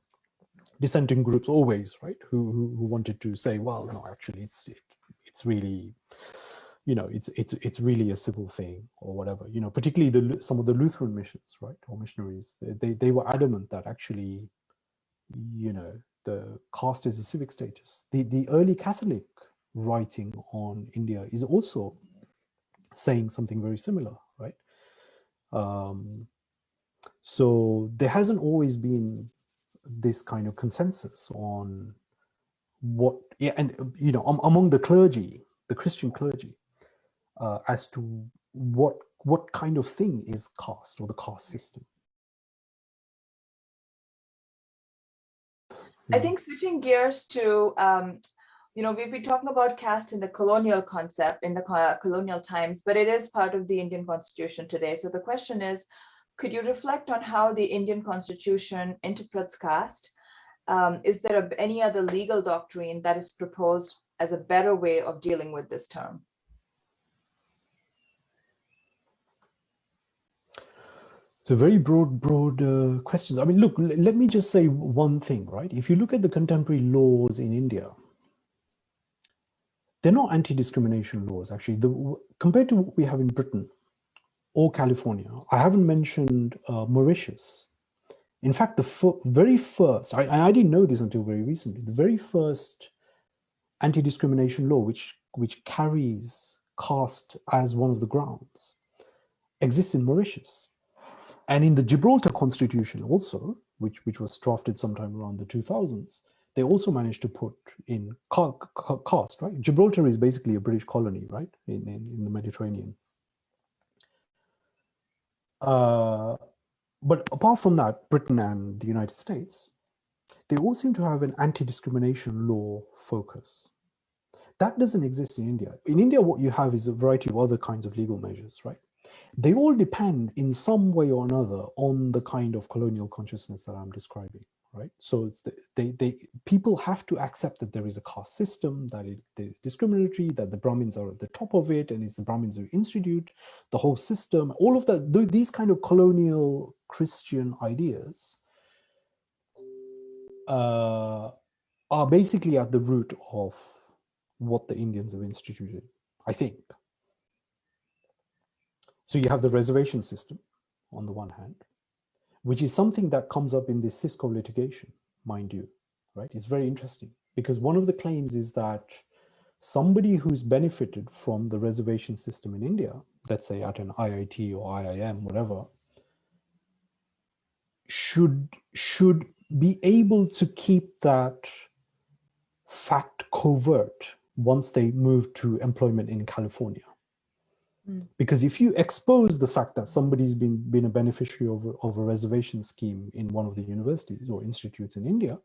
groups always, right? Who wanted to say, well, no, actually, it's really, you know, it's really a civil thing or whatever. You know, particularly some of the Lutheran missions, right, or missionaries, they were adamant that actually, you know, the caste is a civic status. The early Catholic writing on India is also saying something very similar, right? So there hasn't always been this kind of consensus on what, yeah, and you know, among the clergy, the Christian clergy, as to what kind of thing is caste or the caste system. I think switching gears to, you know, we've been talking about caste in the colonial concept, in the colonial times, but it is part of the Indian Constitution today. So the question is, could you reflect on how the Indian Constitution interprets caste? Is there any other legal doctrine that is proposed as a better way of dealing with this term? It's a very broad questions. I mean, look, let me just say one thing, right? If you look at the contemporary laws in India, they're not anti-discrimination laws, actually. Compared to what we have in Britain or California, I haven't mentioned Mauritius. In fact, the very first, I didn't know this until very recently, the very first anti-discrimination law, which carries caste as one of the grounds, exists in Mauritius. And in the Gibraltar Constitution also, which was drafted sometime around the 2000s, they also managed to put in caste, right? Gibraltar is basically a British colony, right, in the Mediterranean. But apart from that, Britain and the United States, they all seem to have an anti-discrimination law focus. That doesn't exist in India. In India, what you have is a variety of other kinds of legal measures, right? They all depend in some way or another on the kind of colonial consciousness that I'm describing, right? So it's people have to accept that there is a caste system, that it is discriminatory, that the Brahmins are at the top of it, and it's the Brahmins who institute the whole system. All of that, these kind of colonial Christian ideas are basically at the root of what the Indians have instituted, I think. So you have the reservation system on the one hand, which is something that comes up in the Cisco litigation, mind you, right? It's very interesting because one of the claims is that somebody who's benefited from the reservation system in India, let's say at an IIT or IIM, whatever, should be able to keep that fact covert once they move to employment in California. Because if you expose the fact that somebody's been a beneficiary of a reservation scheme in one of the universities or institutes in India,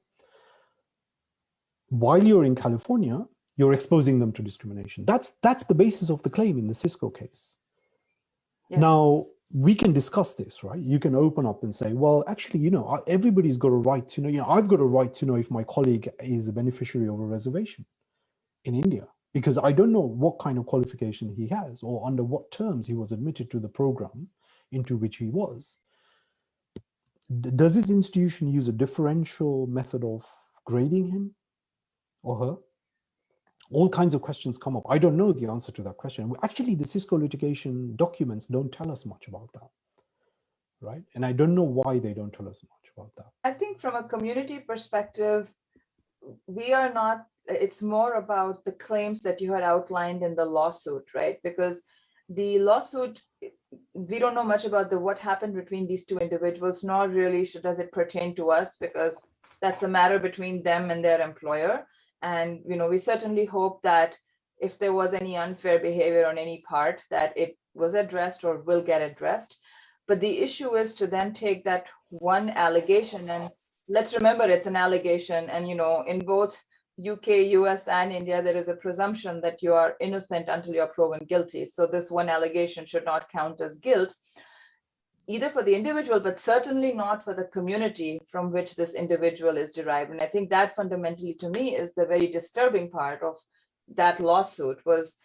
while you're in California, you're exposing them to discrimination. That's the basis of the claim in the Cisco case. Yes. Now, we can discuss this, right? You can open up and say, well, actually, you know, everybody's got a right to know, I've got a right to know if my colleague is a beneficiary of a reservation in India, because I don't know what kind of qualification he has or under what terms he was admitted to the program into which he was. Does this institution use a differential method of grading him or her? All kinds of questions come up. I don't know the answer to that question. Actually, the Cisco litigation documents don't tell us much about that, right? And I don't know why they don't tell us much about that. I think from a community perspective, we are not, it's more about the claims that you had outlined in the lawsuit, right? Because the lawsuit, we don't know much about what happened between these two individuals, nor really does it pertain to us, because that's a matter between them and their employer. And, you know, we certainly hope that if there was any unfair behavior on any part, that it was addressed or will get addressed. But the issue is to then take that one allegation, and let's remember it's an allegation, and in both UK, US, and India, there is a presumption that you are innocent until you're proven guilty. So this one allegation should not count as guilt, either for the individual, but certainly not for the community from which this individual is derived. And I think that fundamentally to me is the very disturbing part of that lawsuit, was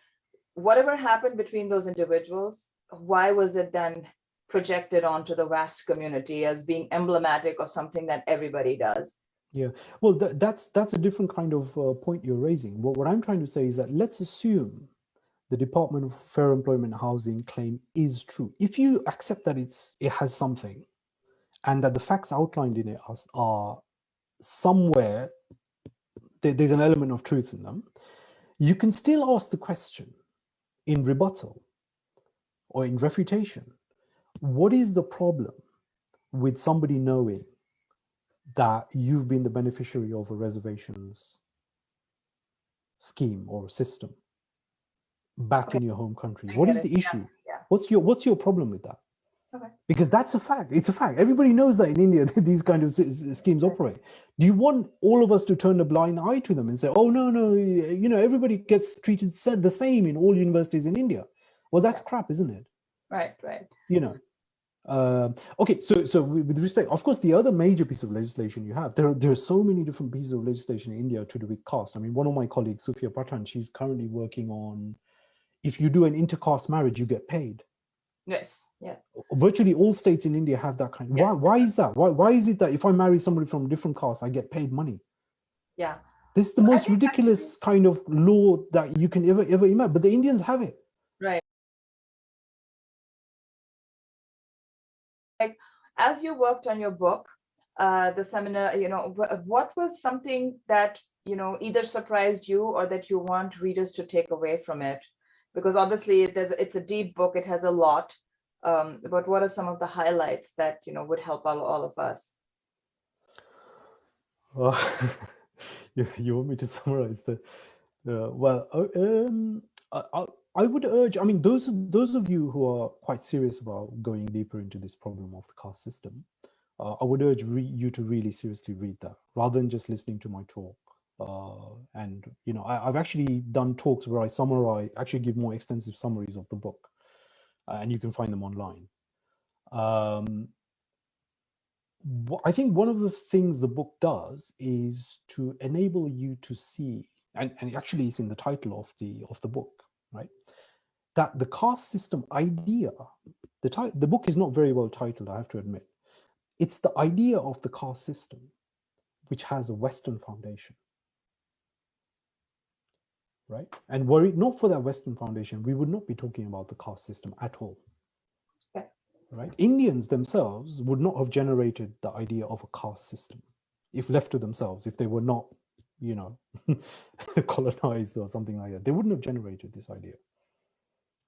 whatever happened between those individuals, why was it then projected onto the vast community as being emblematic of something that everybody does? Yeah, well, that's a different kind of point you're raising. What I'm trying to say is that let's assume the Department of Fair Employment and Housing claim is true. If you accept that it has something, and that the facts outlined in it are somewhere, there's an element of truth in them, you can still ask the question in rebuttal or in refutation, what is the problem with somebody knowing that you've been the beneficiary of a reservations scheme or system back in your home country? What is the issue? Yeah. What's your problem with that? Okay. Because that's a fact. It's a fact. Everybody knows that in India these kind of schemes operate. Do you want all of us to turn a blind eye to them and say, "Oh no, everybody gets treated the same in all universities in India"? Well, that's crap, isn't it? Right. Okay, so with respect, of course, the other major piece of legislation you have, there are so many different pieces of legislation in India to do with caste. I mean, one of my colleagues, Sufia Patan, she's currently working on, if you do an intercaste marriage, you get paid. Yes. Virtually all states in India have that kind. Yes. Why is that? Why is it that if I marry somebody from a different caste, I get paid money? Yeah. This is the most ridiculous kind of law that you can ever imagine. But the Indians have it. Right. Like, as you worked on your book, the seminar, what was something that either surprised you or that you want readers to take away from it? Because obviously it's a deep book, it has a lot, but what are some of the highlights that would help all of us? You want me to summarize the I would urge, I mean, those of you who are quite serious about going deeper into this problem of the caste system, I would urge you to really seriously read that rather than just listening to my talk. And I've actually done talks where I actually give more extensive summaries of the book, and you can find them online. I think one of the things the book does is to enable you to see, and actually it's in the title of the book, right? That the caste system idea, the book is not very well titled, I have to admit. It's the idea of the caste system, which has a Western foundation, right? And were it not for that Western foundation, we would not be talking about the caste system at all. Right? Indians themselves would not have generated the idea of a caste system if left to themselves, if they were not, colonized or something like that. They wouldn't have generated this idea,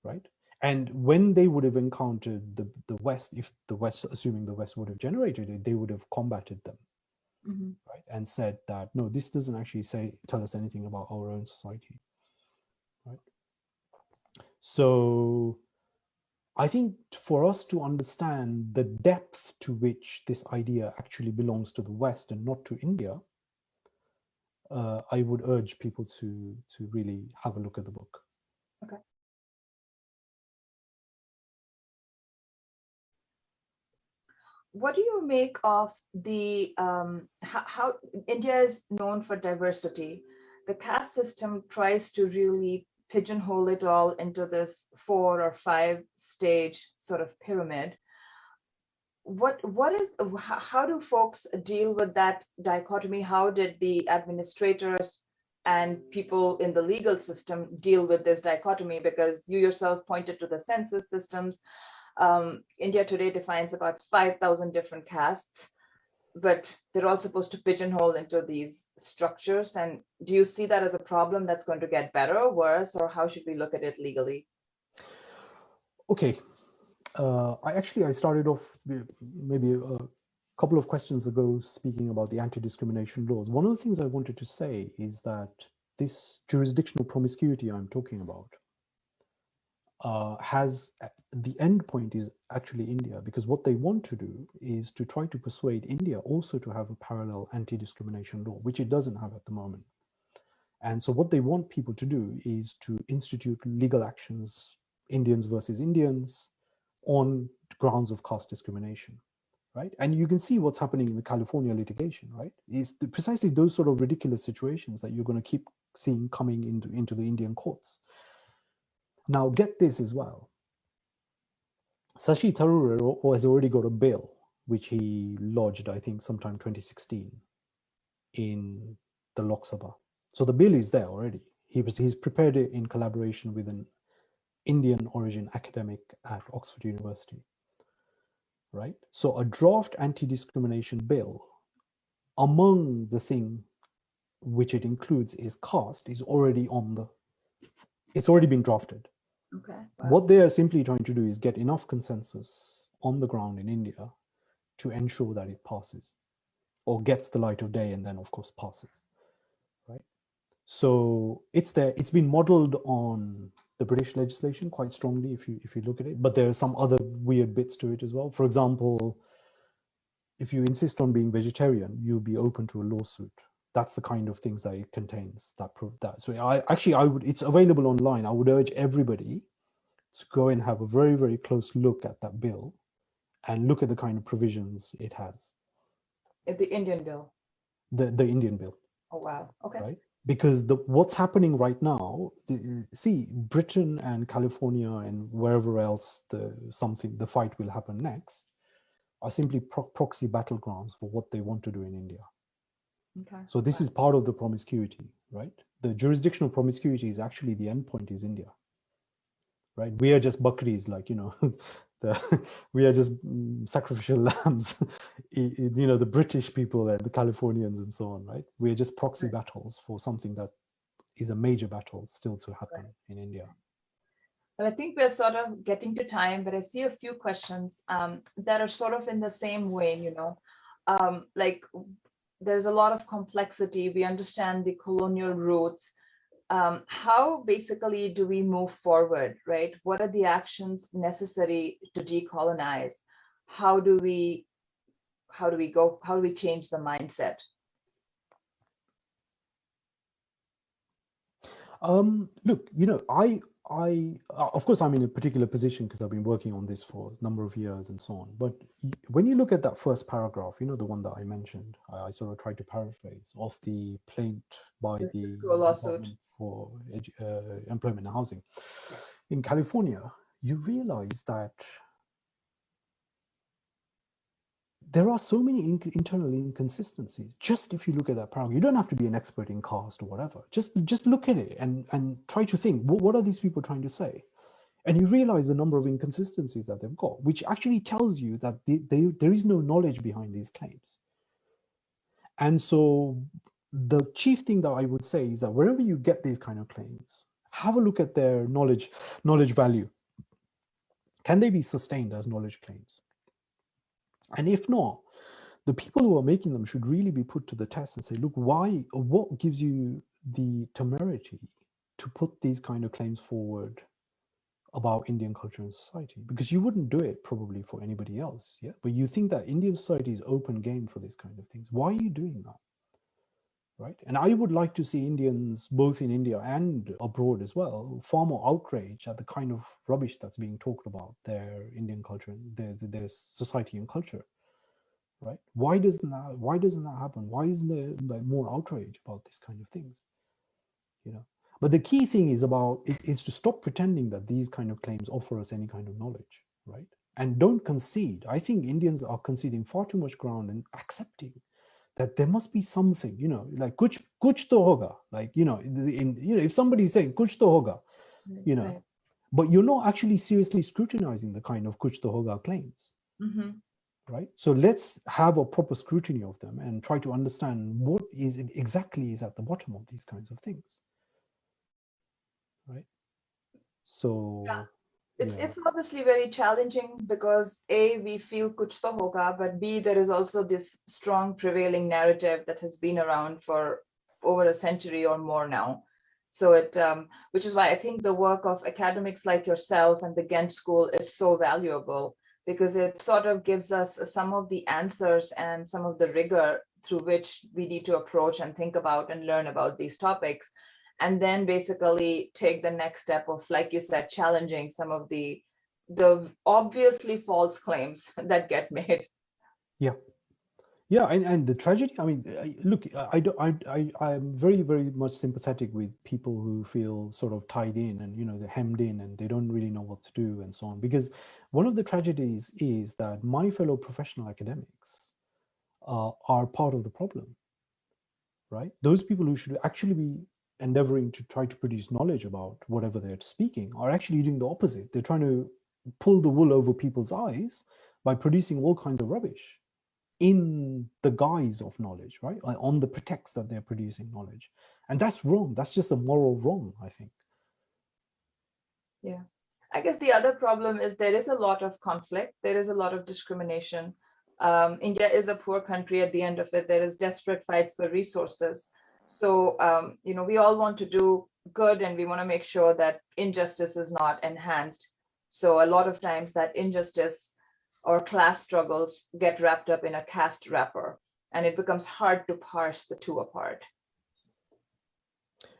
right? And when they would have encountered the West, if the West, assuming the West would have generated it, they would have combated them, right? And said that, no, this doesn't actually tell us anything about our own society, right? So I think for us to understand the depth to which this idea actually belongs to the West and not to India, I would urge people to really have a look at the book. Okay. What do you make of the how India is known for diversity? The caste system tries to really pigeonhole it all into this 4 or 5 stage sort of pyramid. How do folks deal with that dichotomy? How did the administrators and people in the legal system deal with this dichotomy? Because you yourself pointed to the census systems. India today defines about 5,000 different castes, but they're all supposed to pigeonhole into these structures. And do you see that as a problem that's going to get better or worse, or how should we look at it legally? Okay. I started off maybe a couple of questions ago speaking about the anti-discrimination laws. One of the things I wanted to say is that this jurisdictional promiscuity I'm talking about, has the end point is actually India, because what they want to do is to try to persuade India also to have a parallel anti-discrimination law, which it doesn't have at the moment. And so what they want people to do is to institute legal actions, Indians versus Indians, on grounds of caste discrimination, right? And you can see what's happening in the California litigation, right? It's precisely those sort of ridiculous situations that you're going to keep seeing coming into the Indian courts. Now, get this as well. Shashi Tharoor has already got a bill, which he lodged, I think, sometime 2016 in the Lok Sabha. So the bill is there already. He's prepared it in collaboration with an Indian origin academic at Oxford University, right? So a draft anti-discrimination bill, among the thing which it includes is caste, is already it's already been drafted. Okay. Wow. What they are simply trying to do is get enough consensus on the ground in India to ensure that it passes or gets the light of day and then, of course, passes, right? So it's there. It's been modeled on the British legislation quite strongly if you look at it, but there are some other weird bits to it as well. For example, if you insist on being vegetarian, you'll be open to a lawsuit. That's the kind of things that it contains. So I would. It's available online. I would urge everybody to go and have a very, very close look at that bill and look at the kind of provisions it has. The Indian bill. The Indian bill. Oh wow. Okay. Right. Because what's happening right now, see, Britain and California and wherever else the fight will happen next are simply proxy battlegrounds for what they want to do in India. Okay. So this is part of the promiscuity, right? The jurisdictional promiscuity is actually the endpoint is India, right? We are just bakris, like, we are just sacrificial lambs, the British people and the Californians and so on, right? We are just proxy battles for something that is a major battle still to happen in India. Well, I think we're sort of getting to time, but I see a few questions that are sort of in the same way, like there's a lot of complexity. We understand the colonial roots. How basically do we move forward, right? What are the actions necessary to decolonize? How do we change the mindset? Look, I of course I'm in a particular position because I've been working on this for a number of years and so on. But when you look at that first paragraph, the one that I mentioned, I sort of tried to paraphrase of the plaint by the Department for Employment and Housing in California, you realize that there are so many internal inconsistencies. Just if you look at that paragraph, you don't have to be an expert in caste or whatever. Just look at it and try to think, what are these people trying to say? And you realize the number of inconsistencies that they've got, which actually tells you that there is no knowledge behind these claims. And so the chief thing that I would say is that wherever you get these kind of claims, have a look at their knowledge value. Can they be sustained as knowledge claims? And if not, the people who are making them should really be put to the test and say, look, why or what gives you the temerity to put these kind of claims forward about Indian culture and society? Because you wouldn't do it probably for anybody else, yeah? But you think that Indian society is open game for these kind of things. Why are you doing that? Right? And I would like to see Indians, both in India and abroad as well, far more outrage at the kind of rubbish that's being talked about their Indian culture, their society and culture. Right? Why doesn't that happen? Why isn't there more outrage about this kind of things? But the key thing is is to stop pretending that these kind of claims offer us any kind of knowledge, right? And don't concede. I think Indians are conceding far too much ground and accepting that there must be something, like kuch to hoga, like, if somebody is saying kuch to hoga, right. But you're not actually seriously scrutinizing the kind of kuch to hoga claims. Mm-hmm. Right? So let's have a proper scrutiny of them and try to understand what exactly is at the bottom of these kinds of things. Right? So it's obviously very challenging because A, we feel kuch to hoga, but B, there is also this strong prevailing narrative that has been around for over a century or more now. So which is why I think the work of academics like yourself and the Ghent School is so valuable, because it sort of gives us some of the answers and some of the rigor through which we need to approach and think about and learn about these topics. And then basically take the next step of, like you said, challenging some of the obviously false claims that get made. Yeah. Yeah, and the tragedy, I mean, look, I'm very, very much sympathetic with people who feel sort of tied in and, they're hemmed in and they don't really know what to do and so on. Because one of the tragedies is that my fellow professional academics are part of the problem, right? Those people who should actually be endeavoring to try to produce knowledge about whatever they're speaking are actually doing the opposite. They're trying to pull the wool over people's eyes by producing all kinds of rubbish in the guise of knowledge, right? On the pretext that they're producing knowledge. And that's wrong. That's just a moral wrong, I think. Yeah. I guess the other problem is there is a lot of conflict. There is a lot of discrimination. India is a poor country. At the end of it, there is desperate fights for resources. So, we all want to do good and we want to make sure that injustice is not enhanced. So a lot of times that injustice or class struggles get wrapped up in a caste wrapper, and it becomes hard to parse the two apart.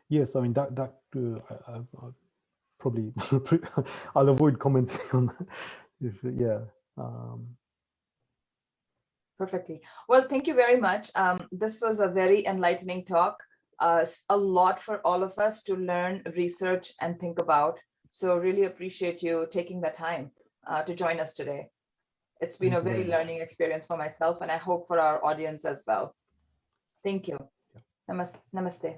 Yes, I mean, I probably, I'll avoid commenting on that. Yeah. Perfectly. Well, thank you very much. This was a very enlightening talk. A lot for all of us to learn, research, and think about. So really appreciate you taking the time to join us today. It's been a very learning experience for myself, and I hope for our audience as well. Thank you. Yeah. Namaste.